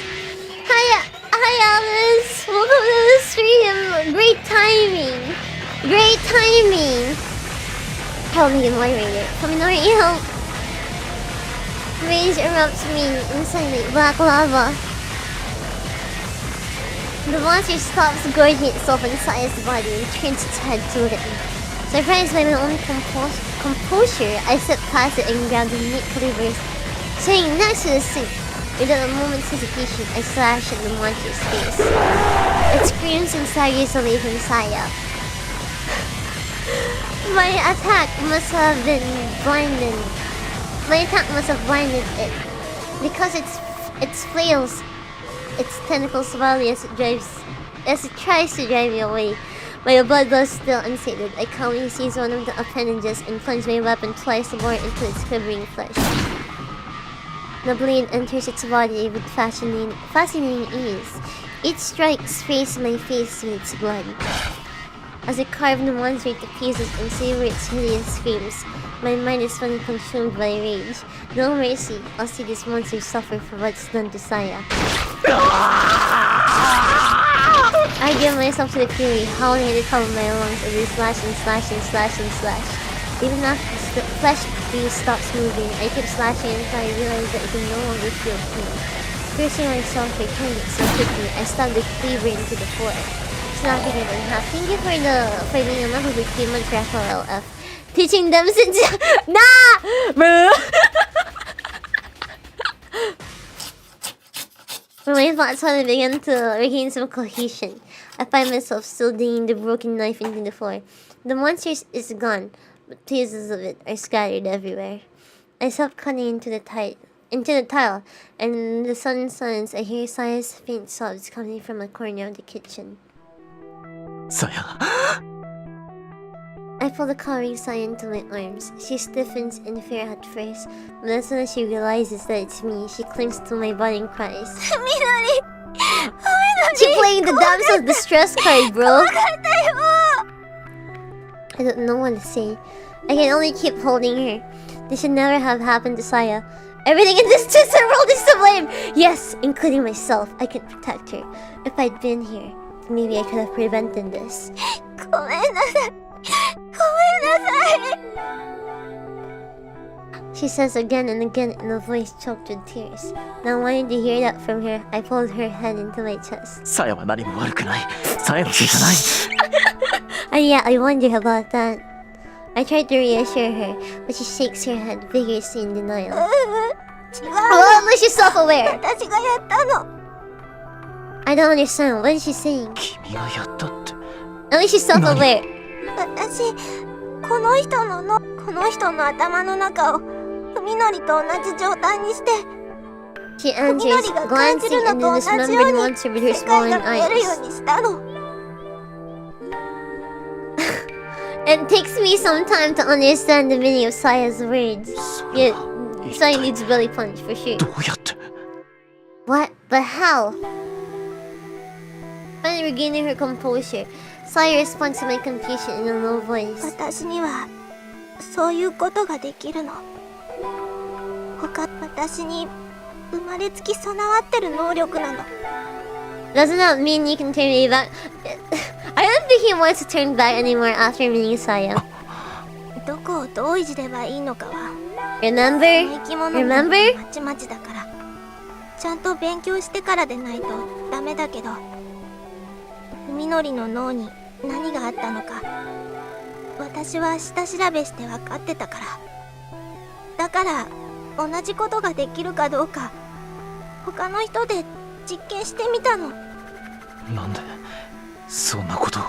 Hi, Alice! Welcome to the stream! Great timing! Great timing! Help me, moderator. Fuminori, help! Rage erupts me inside like black lava. The monster stops gorging itself inside its body and turns its head to look at me. Surprised by my own composure, I step past it and grab the meat cleavers, sitting next to the sink. Without a moment's hesitation, I slash at the monster's face. It screams and staggers away from Saya. My attack must have blinded it, because its flails, its tentacles wildly as it tries to drive me away. My bloodlust still unsated, I calmly seize one of the appendages and plunge my weapon twice more into its quivering flesh. The blade enters its body with fascinating ease. Each strike sprays my face with its blood. As I carve the monster to pieces and savor its hideous screams, My mind is fully consumed by rage. No mercy. I'll see this monster suffer for what's done to Saya. I give myself to the fury, howling at the top of my lungs as I slash and slash and slash and slash. Even after the flesh piece stops moving, I keep slashing until I realize that I can no longer feel pain. Cursing myself for killing it so quickly, I stabbed the cleaver into the floor, snapping it in half. Thank you for being a member with 3 months Raphael F. Teaching them since nah, bro. When my thoughts finally began to regain some cohesion, I find myself still digging the broken knife into the floor. The monster is gone, but pieces of it are scattered everywhere. I stop cutting into the tile, and in the sudden silence, I hear Saya's faint sobs coming from a corner of the kitchen. Saya. I pull the cowering Saya into my arms. She stiffens in fear at first, but as soon as she realizes that it's me, she clings to my body and cries. Minori! She playing the damsel distress card, bro. I don't know what to say. I can only keep holding her. This should never have happened to Saya. Everything in this twisted world is to blame! Yes, including myself. I can protect her. If I'd been here, maybe I could have prevented this. She says again and again in a voice choked with tears. Not wanting to hear that from her, I pulled her head into my chest. さやは何も悪くない。さやのせいじゃない。And yeah, I wonder about that. I tried to reassure her, but she shakes her head vigorously in denial. Well, at least she's self-aware. I don't understand. What is she saying? 君がやったって。 At least she's self-aware. この人の頭の中をみのりと同じ状態にして She answers, glancing into the dismembered monster with her swollen eyes. It takes me some time to understand the meaning of Saya's words. Yeah, Saya needs a belly punch for sure. どうやって？ What? But how? Finally regaining her composure, Saya responds to my confusion in a low voice. 私にはそういうことができるの。私に生まれつき備わってる能力なの。 Doesn't that mean you can turn me back? I don't think he wants to turn back anymore after meeting Saya. どこをどういじればいいのかは Remember? 生き物 Remember? まちまちだからちゃんと勉強してからでないとダメだけどみのりの脳に何があったのか私は下調べして分かってたからだから同じことができるかどうか他の人で実験してみたの。なんでそんなことを？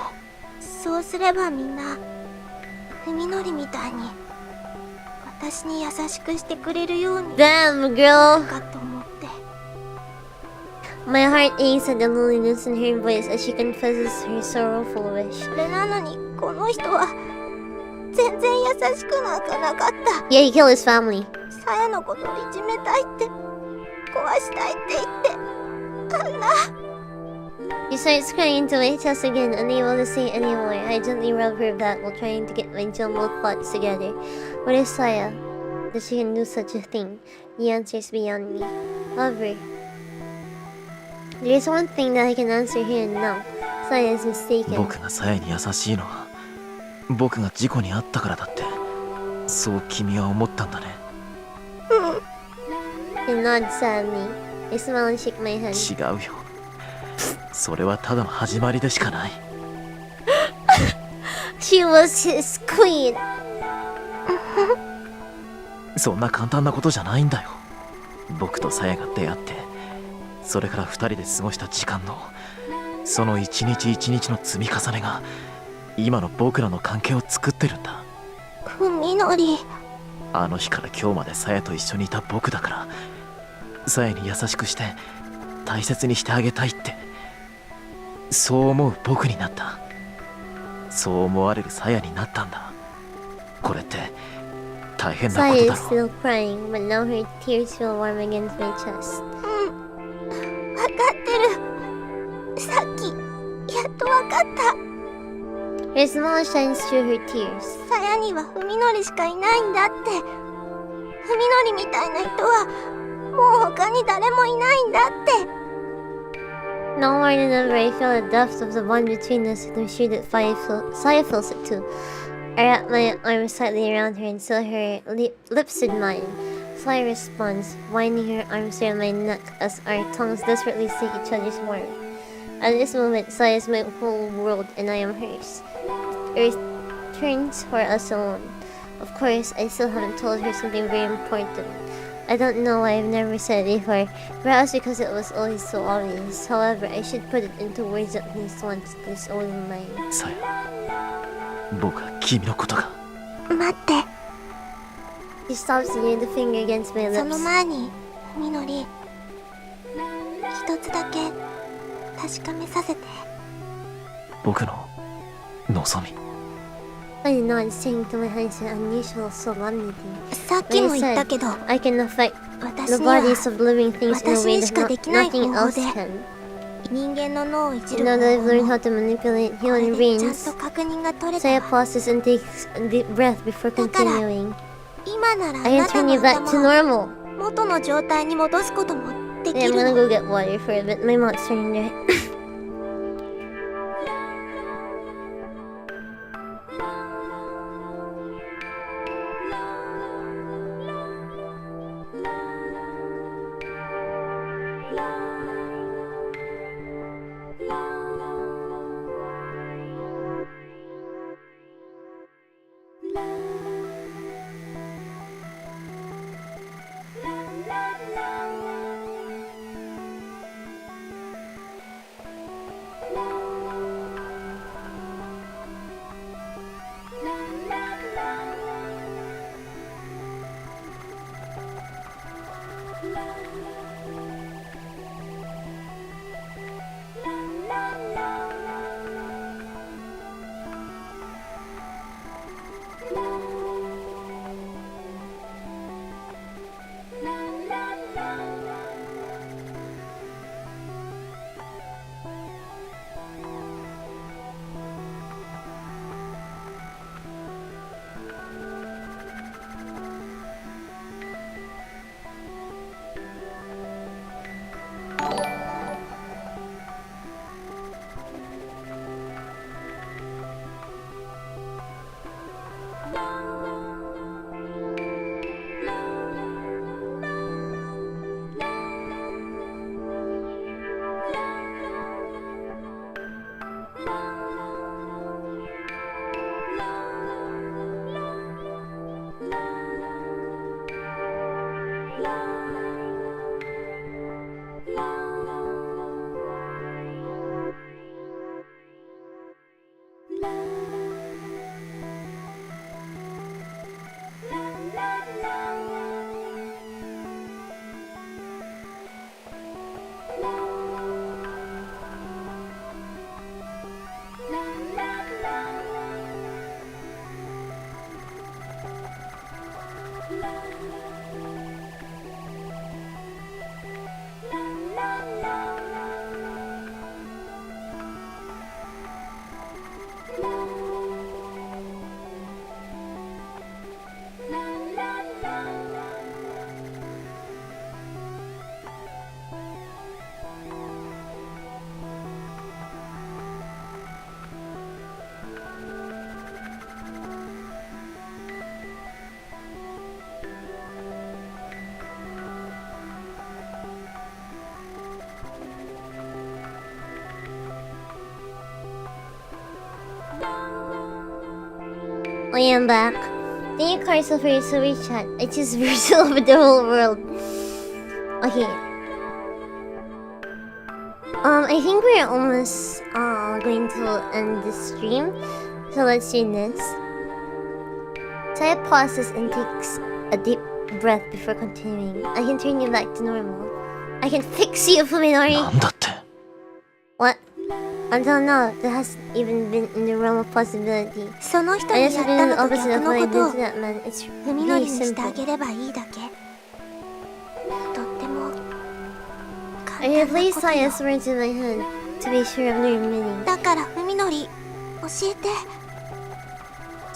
そうすればみんなみのりみたいに私に優しくしてくれるように Damn, girl. かと思って。 My heart aches at the loneliness in her voice as she confesses her sorrowful wish. それなのにこの人は全然優しくなんかなかった。 Yeah, he killed his family. さやのことをいじめたいって壊したいって言ってあんな。 She starts crying into my chest again, unable to say anymore. I gently rub her back while trying to get my jumbled thoughts together. What is Saya? That she can do such a thing? The answer is beyond me. However, there is one thing that I can answer here and now. Saya is mistaken. 僕がさやに優しいのは僕が事故に遭ったからだってそう君は思ったんだね。He nods sadly. I smile and shake my head. 違うよ。それはただの始まりでしかない。She was his queen. そんな簡単なことじゃないんだよ。僕とさやが出会ってそれから2人で過ごした時間のその一日一日の積み重ねが今の僕らの関係を作ってるんだ。みのりあの日から今日までさやと一緒にいた僕だからさやに優しくして大切にしてあげたいってそう思う僕になった。そう思われるさやになったんだ。これって大変なこ Saya と is だろ。 still crying, but now her tears feel warm against my chest. 分かってる。さっきやっと分かった。Her smile shines through her tears. さやには文則しかいないんだって。文則みたいな人はもう他に誰もいないんだって。Now more than ever, I feel the depth of the bond between us, and I'm sure that Saya feels it too. I wrap my arms slightly around her and seal her lips with mine. Saya responds, winding her arms around my neck as our tongues desperately seek each other's warmth. At this moment, Saya is my whole world, and I am hers. Earth turns for us alone. Of course, I still haven't told her something very important. I don't know why I've never said it before, perhaps because it was always so obvious. However, I should put it into words at least once this old mind. さや、僕は君のことが。待って。 She stops near the finger against my その lips. 前に、文則、一つだけ確かめさせて。僕の望み。I did not saying to my hands an unusual solemnity. さっきも言ったけど、 I can affect 私 the には bodies of living things in a 私 way にし that かできない nothing 方法 else で can. 人間の脳をいじ Now る that 方 I've 法 learned も how to manipulate これ human でちゃん brains, と確認が取れ Saya た。 pauses and takes a deep breath before だから、 continuing. 今ならあ I な can た turn の you back 頭 to を normal. 元の状態に戻すこともで Okay, き I'm る gonna の。 go get water for a bit. My mouth's turning red. I am back. Thank you, Carson, for your super chat. I just virtual over the whole world. Okay. I think we're almost going to end the stream. So let's do this. Saya pauses and takes a deep breath before continuing. I can turn you back to normal. I can fix you, Fuminori. なんだって。 What? Until now, that hasn't even been in the realm of possibility. その人 I に just やっ have た been の the と opposite 逆 of の what こ I と did を to that man. It's 文 really 則にしてあ simple. げればいいだけ。とっても I 簡 have 単な placed ことよ。 Saya's words in my hand to be sure of their meaning. だから文則、教えて。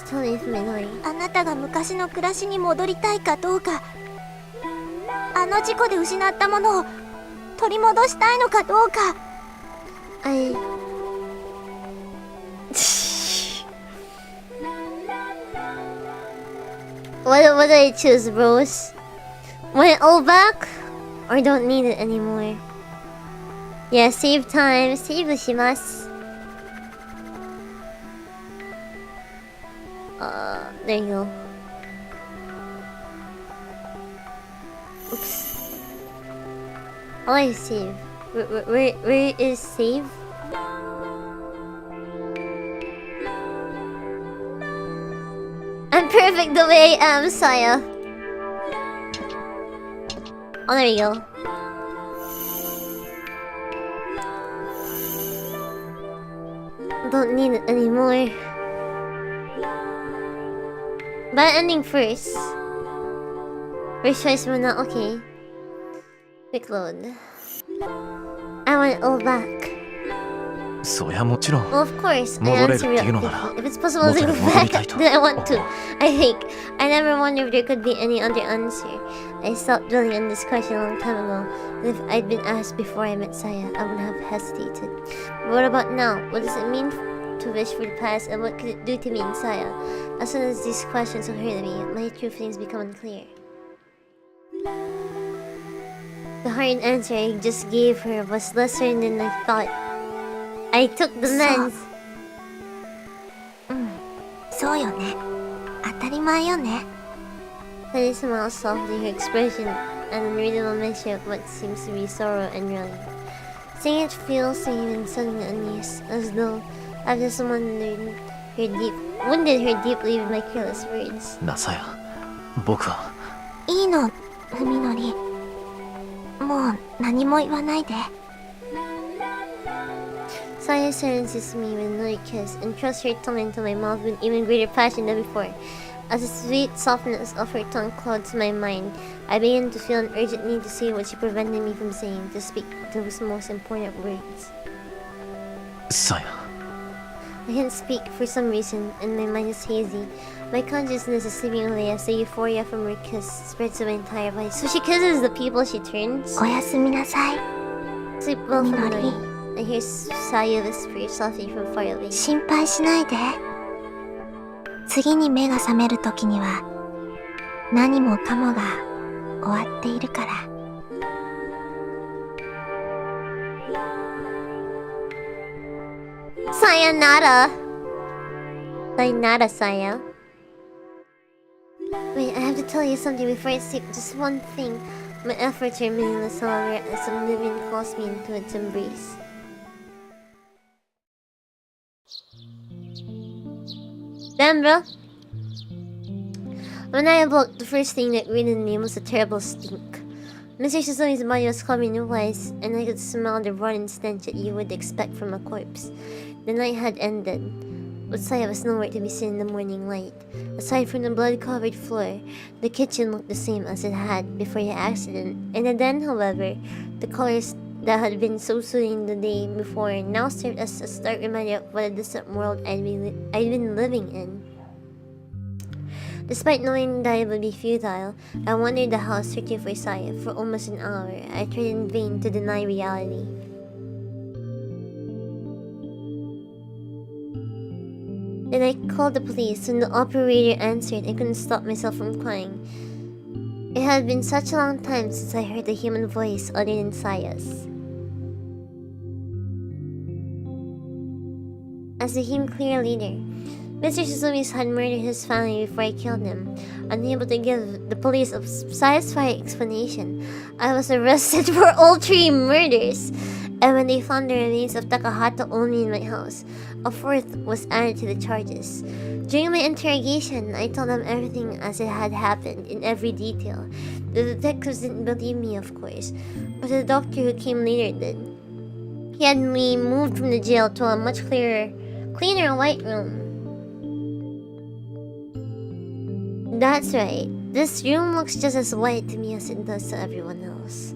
Tell me if Minori. あなたが昔の暮らしに戻りたいかどうか、あの事故で失ったものを取り戻したいのかどうか。What do I choose, bros? Want it all back? Or don't need it anymore? Yeah, save time. Save します。There you go. Oops. How do I save? Where is save? I'm perfect the way I am, Saya. Oh, there you go. Don't need it anymore. But ending first. First choice muna, okay. Quick load. I want it all back. そりゃもちろん Well, of course, I 戻れる answer っていう real のなら If it's possible to go 元に戻り back, たいと then I want to. I think. I never wondered if there could be any other answer. I stopped dwelling on this question a long time ago. If I'd been asked before I met Saya, I wouldn't have hesitated. But what about now? What does it mean to wish for the past, and what could it do to me and Saya? As soon as these questions occurred to me, my true feelings become unclear. The hard answer I just gave her was lesser than I thought. I took the meds. そうよね。当たり前よね。Penny smiled softly, her expression an unreadable mixture of what seems to be sorrow and relief. Seeing it feels same and suddenly unease, as though after someone wounded her deeply with my careless words. なさや僕は。いいの、ふみのり。もう何も言わないで。Saya silences me with another kiss and thrusts her tongue into my mouth with even greater passion than before. As the sweet softness of her tongue clouds my mind, I begin to feel an urgent need to say what she prevented me from saying, to speak those most important words. さや I can't speak for some reason, and my mind is hazy. My consciousness is slipping away as the euphoria from her kiss spreads to my entire body. So she kisses the people she turns? おやすみなさい。 Sleep well, Minori. Minori. I hear Saya whisper softly from far away. 心配しないで。次に目が覚める時には何もかもが終わっているから。Sayonara! Sayonara, Saya. Wait, I have to tell you something before I sleep. Just one thing. My efforts are meaningless, however, as oblivion calls me into its embrace. Damn, bro. When I awoke, the first thing that greeted me was a terrible stink. Mr. Shizumi's body was covered in neutralize, and I could smell the rotten stench that you would expect from a corpse. The night had ended, but Saya was nowhere to be seen in the morning light. Aside from the blood-covered floor, the kitchen looked the same as it had before the accident. In the den, however, the colors that had been so soothing the day before now served as a stark reminder of what a distant world I'd been living in. Despite knowing that it would be futile, I wandered the house searching for Saya for almost an hour. I tried in vain to deny reality. Then I called the police. When the operator answered, I couldn't stop myself from crying. It had been such a long time since I heard a human voice other than Saya's. As became clear later, Mr. Shizumi's had murdered his family before I killed him. Unable to give the police a satisfying explanation, I was arrested for all 3 murders. And when they found the remains of Takahata only in my house, a 4th was added to the charges. During my interrogation, I told them everything as it had happened, in every detail. The detectives didn't believe me, of course, but the doctor who came later did. He had me moved from the jail to a much cleaner white room. That's right, this room looks just as white to me as it does to everyone else.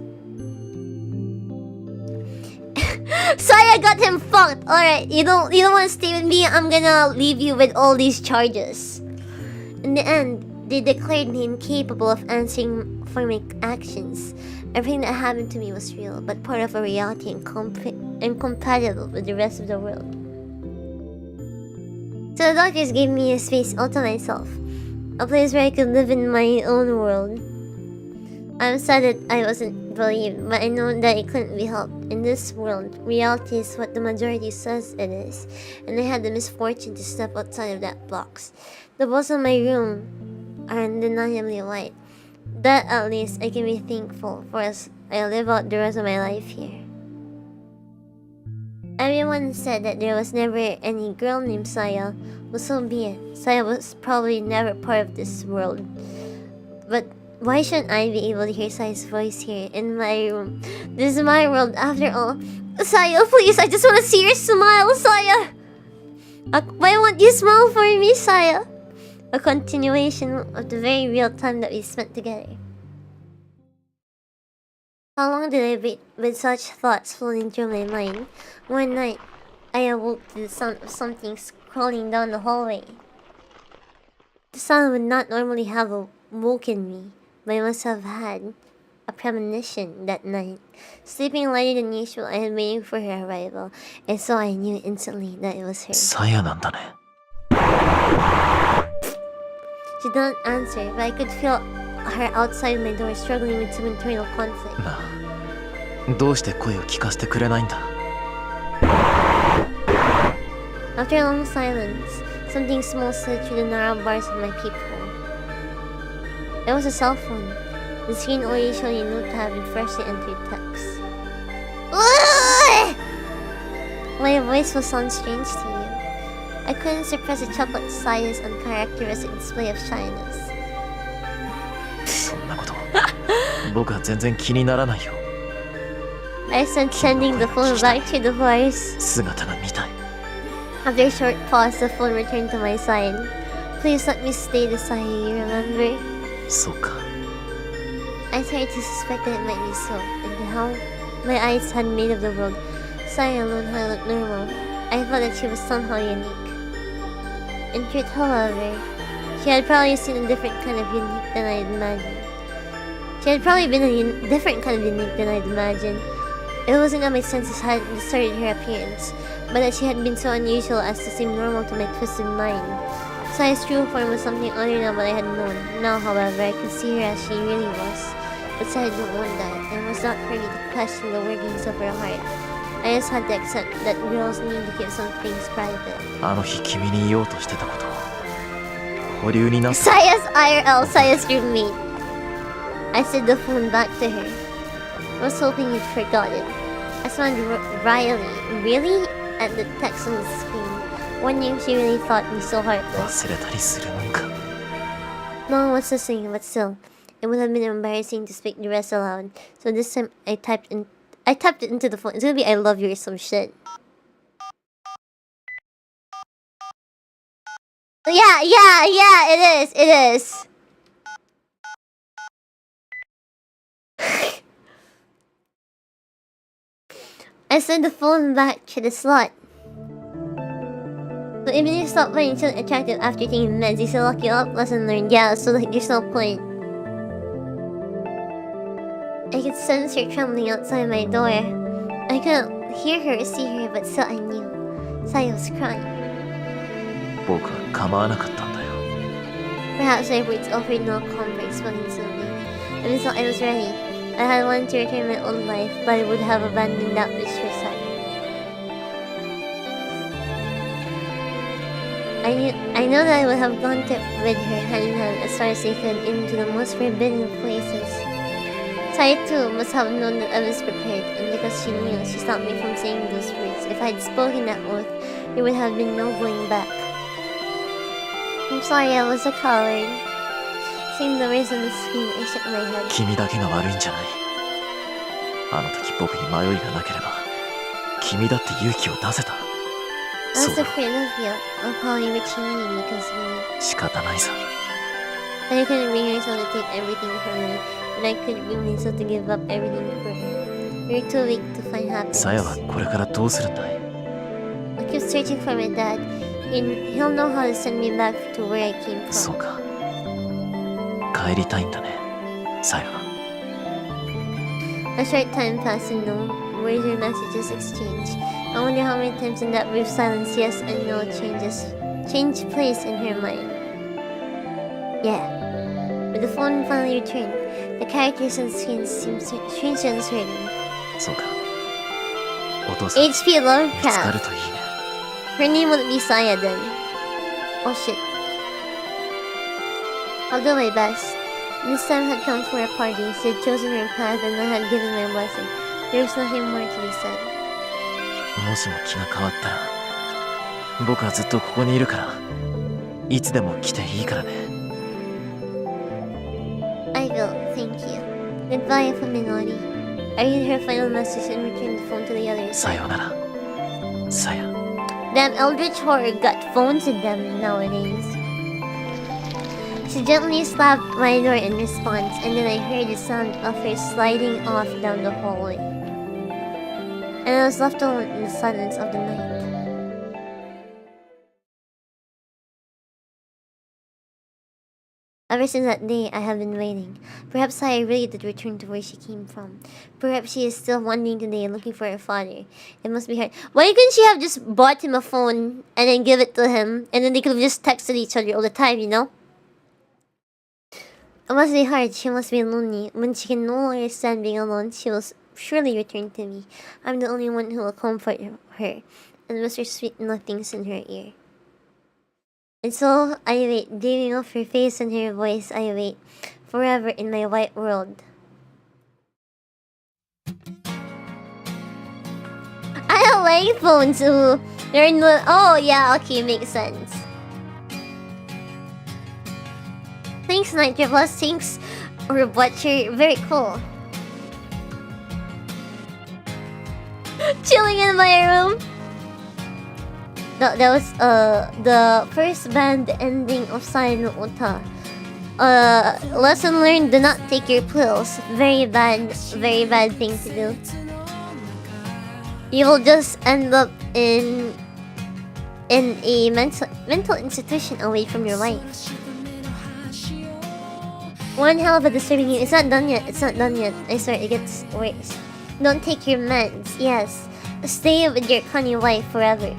Saya got him fucked. Alright, you don't want to stay with me? I'm gonna leave you with all these charges. In the end, they declared me incapable of answering for my actions. Everything that happened to me was real, but part of a reality incompatible with the rest of the world. So the doctors gave me a space all to myself, a place where I could live in my own world. I'm sad that I wasn't believed, but I know that it couldn't be helped. In this world, reality is what the majority says it is, and I had the misfortune to step outside of that box. The walls of my room are undeniably white. That at least I can be thankful for as I live out the rest of my life here. Everyone said that there was never any girl named Saya, but so be it. Saya was probably never part of this world. But why shouldn't I be able to hear Saya's voice here in my room? This is my world after all. Saya, please, I just want to see your smile, Saya! Why won't you smile for me, Saya? A continuation of the very real time that we spent together. How long did I wait with such thoughts floating through my mind? One night, I awoke to the sound of something crawling down the hallway. The sound would not normally have awoken me, but I must have had a premonition that night. Sleeping later than usual, I had waiting for her arrival, and so I knew instantly that it was her. サヤなんだね。 She didn't answer, but I could feel her outside my door struggling with some internal conflict. なあ、どうして声を聞かせてくれないんだ？ After a long silence, something small slid through the narrow bars of my peephole. It was a cell phone. The screen already showed a note to have been freshly entered text. My voice will sound strange to you. I couldn't suppress a chocolate Saya's uncharacteristic display of shyness. そんなこと僕は全然気にならないよ。 I started sending the phone back to the voice. 姿が見たい。 After a short pause, the phone returned to my side. Please let me stay the Saya you remember. そうか。 I started to suspect that it might be so, and how my eyes had made of the world. Saya alone had looked normal. I thought that she was somehow unique. In truth, however, she had probably seen a different kind of unique than I'd imagined. She had probably been a different kind of unique than I'd imagined. It wasn't that my senses had distorted her appearance, but that she had been so unusual as to seem normal to my twisted mind. Saya's true form was something other than what I had known. Now, however, I could see her as she really was. But Saya didn't want that, and it was not for me to question the workings of her heart. I just had to accept that girls need to keep some things private. あの日君に言おうとしてたこと保留になった。 Saya's IRL, Saya's roommate. I said the phone back to her. I was hoping you'd forgot it. I smiled wryly, really, at the text on the screen, wondering if she really thought me so heartless. 忘れたりするもんか。 No one was listening, but still, it would have been embarrassing to speak the rest aloud. So this time, I typed it into the phone. It's gonna be "I love you" or some shit. Yeah, it is. I sent the phone back to the slot. So even if you stop finding children attractive after taking meds, you still lock you up. Lesson learned. Yeah, so like there's no point. I could sense her trembling outside my door. I couldn't hear her or see her, but still I knew. Saya was crying. 僕は構わなかったんだよ。 Perhaps my words offered no comfort, spoken slowly. And so I was ready. I had wanted to return my old life, but I would have abandoned that which was sad. I know that I would have gone with her hand in hand as far as they could into the most forbidden places. Saya too must have known that I was prepared, and because she knew, she stopped me from saying those words. If I had spoken that oath, there would have been no going back. I'm sorry I was a coward. Seeing the words on the screen, I shook my head. 君だけが悪いんじゃない。あの時僕に迷いがなければ、君だって勇気を出せた。 I そう was だ、 afraid of you, of how you would change me because of me. 仕方ないさ。 And I couldn't bring myself to take everything from me, but I couldn't bring myself to give up everything for her. You're too weak to find happiness. さやはこれからどうするんだい？ I keep searching for my dad. He'll know how to send me back to where I came そう from. か。帰りたいんだね、さや。A short time passed and no words or messages exchanged. I wonder how many times in that brief silence yes and no changed place in her mind. Yeah. With the phone finally returned, the characters on the screen seemed strangely uncertain. そうか。お父さん、 HP 見つかる Lovecraft. といいね。 Her name wouldn't be Saya then. Oh shit. I'll do my best. This time had come for a party. She had chosen her path and I had given my blessing. There was nothing more to be said. もしも気が変わったら、僕はずっとここにいるから、いつでも来ていいからね。I will, thank you. Goodbye, Fuminori. I read her final message and returned the phone to the other さ side. ようなら、さや。 Damn eldritch horror got phones in them nowadays. She gently slapped my door in response, and then I heard the sound of her sliding off down the hallway. And I was left alone in the silence of the night. Ever since that day, I have been waiting. Perhaps Saya really did return to where she came from. Perhaps she is still wandering today and looking for her father. It must be hard. Why couldn't she have just bought him a phone and then give it to him, and then they could have just texted each other all the time, you know? It must be hard. She must be lonely. When she can no longer stand being alone, she will surely return to me. I'm the only one who will comfort her and whisper sweet nothings in her ear. And so I wait, dreaming of her face and her voice. I wait forever in my white world. I don't like phones. Ooh. They're no. Oh yeah, okay, makes sense. Thanks, Nitro Plus. Thanks, Butcher. Very cool. Chilling in my room. That was the first band ending of NO UTA. Lesson learned: do not take your pills. Very bad thing to do. You will just end up in a mental institution away from your wife. One hell of a disturbing game. It's not done yet. It's not done yet. I swear it gets worse. Don't take your meds. Yes. Stay with your cunny wife forever.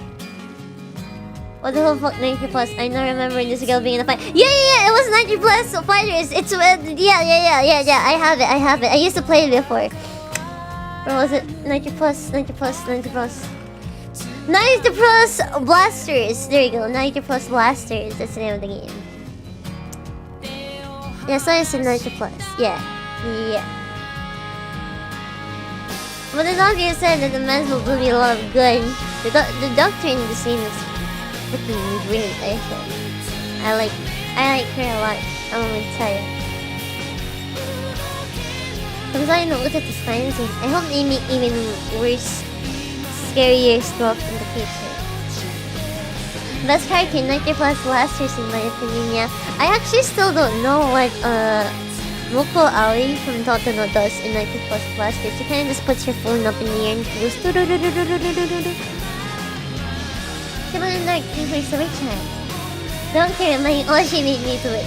What the hell fuck 90 plus? I now remember this girl being in a fight. Yeah, it was 90 plus fighters. It's yeah. I have it. I used to play it before. Where was it? 90 plus. 90 plus blasters. There you go. 90 plus blasters. That's the name of the game. Yeah, so I said 90 plus. Yeah. But the doctor said that the meds will do me a lot of good. The doctor in the scene is freaking great, I think. I like her a lot. I'm gonna tell you. Because I know look at this kind of thing. I hope they make even worse, scarier stuff in the future. Best character 90 plus blasters in my opinion, yeah. I actually still don't know what Moko Aoi from Toteno does in 90 plus blasters. She kinda just puts her phone up in the air and goes People in dark can place the rich hand. Don't care, my oh she made me do it.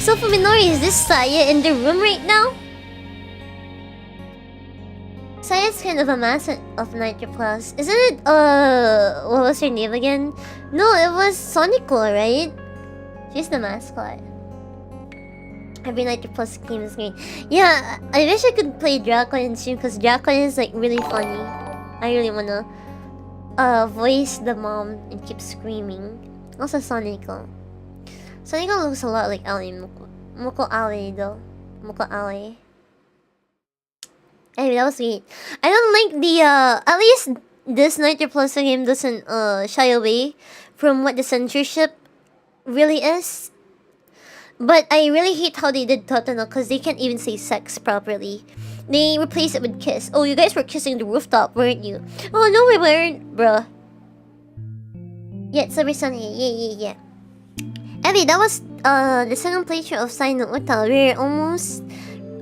So for Minori, is this Saya in the room right now? Saya's kind of a mascot of 90 plus. Isn't it what was her name again? No, it was Sonico, right? She's the mascot. Every 90 plus game is great. Yeah, I wish I could play Dracon in stream because Dracon is like really funny. I really wanna voice the mom and keep screaming. Also Sonico. Sonico looks a lot like Ali Moko Ali though. Moko Ali. Anyway, that was sweet. I don't like the at least this 90 plus game doesn't shy away from what the censorship really is. But I really hate how they did Toteno because they can't even say sex properly. They replaced it with kiss. Oh, you guys were kissing the rooftop, weren't you? Oh no, we weren't, bruh. Yeah, it's every Sunday. Yeah. Anyway, that was the second playthrough of NO UTA. We're almost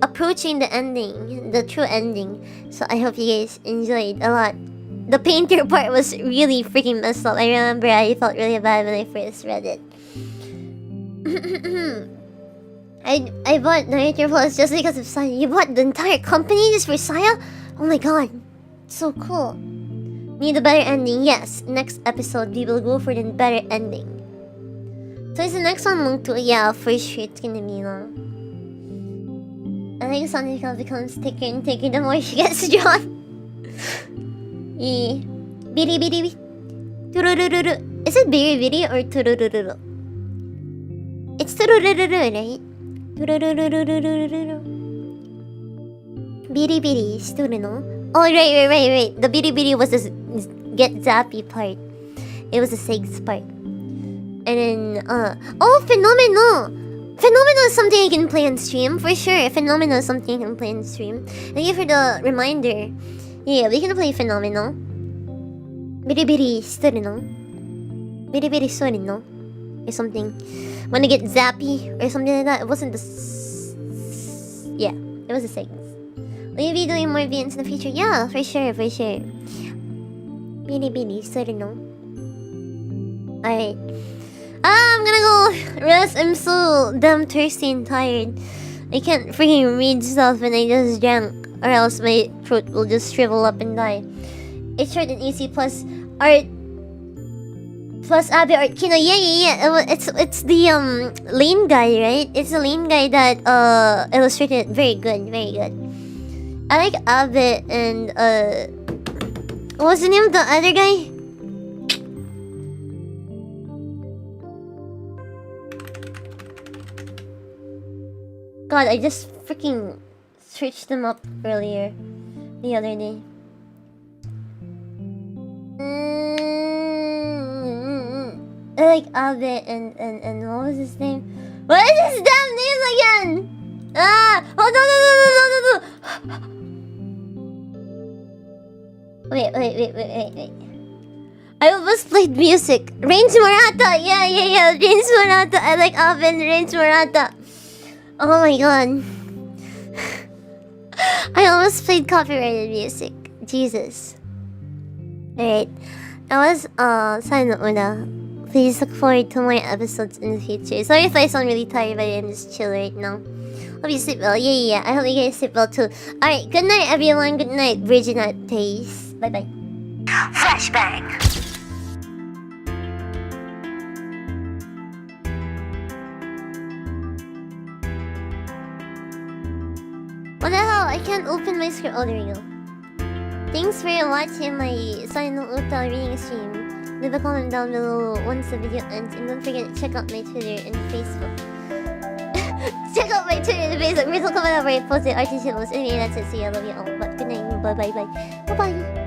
approaching the ending, the true ending. So I hope you guys enjoyed a lot. The painter part was really freaking messed up. I remember I felt really bad when I first read it. I bought Narrator Plus just because of Saya. You bought the entire company just for Saya? Oh my god. So cool. Need a better ending? Yes. Next episode we will go for the better ending. So is the next one long too? Yeah, for sure it's gonna be long. I think Sonica becomes thicker and thicker the more she gets drawn. Yeah. Biri biri. Turururu. Is it biri biri or turururu? It's turururu, right? Turururu. Biri biri is tururu. Oh, right. The biri biri was the get zappy part. It was the Sigs part. And then, oh, Phenomenal! Phenomenal is something I can play on stream, for sure. Phenomenal is something I can play on stream. Thank you for the reminder. Yeah, we can play Phenomenal. Biri story no? Biri story no? Or something. Wanna get zappy or something like that. It wasn't the... Yeah, it was the Sigs. Will you be doing more VNs in the future? Yeah, for sure. Biri story no? Alright. I'm gonna go rest. I'm so damn thirsty and tired. I can't freaking read stuff when I just drank, or else my throat will just shrivel up and die. It's short and easy plus art plus Abe art Kino. Yeah. It's the ELAINE guy, right? It's the ELAINE guy that illustrated it. Very good. I like Abe and what was the name of the other guy? God, I just freaking searched them up earlier, the other day. I like Abe and what was his name? What is his damn name again? Oh no! Wait. I almost played music. Rains Murata! Yeah. Rains Murata. I like Abe and Rains Murata. Oh my god. I almost played copyrighted music. Jesus. Alright. That was Sign No Uta. Please look forward to more episodes in the future. Sorry if I sound really tired, but I'm just chill right now. Hope you sleep well. Yeah. I hope you guys sleep well too. Alright, good night everyone. Good night, Virginate Taste. Bye. Flashbang. What the hell? I can't open my script. Oh, there we go. Thanks for watching my Sign No Uta reading stream. Leave a comment down below once the video ends. And don't forget to check out my Twitter and Facebook. Check out my Twitter and Facebook. Please don't comment over it. Post it. Artificial. Anyway, that's it. See you. I love you all. But good night. Bye. Bye-bye.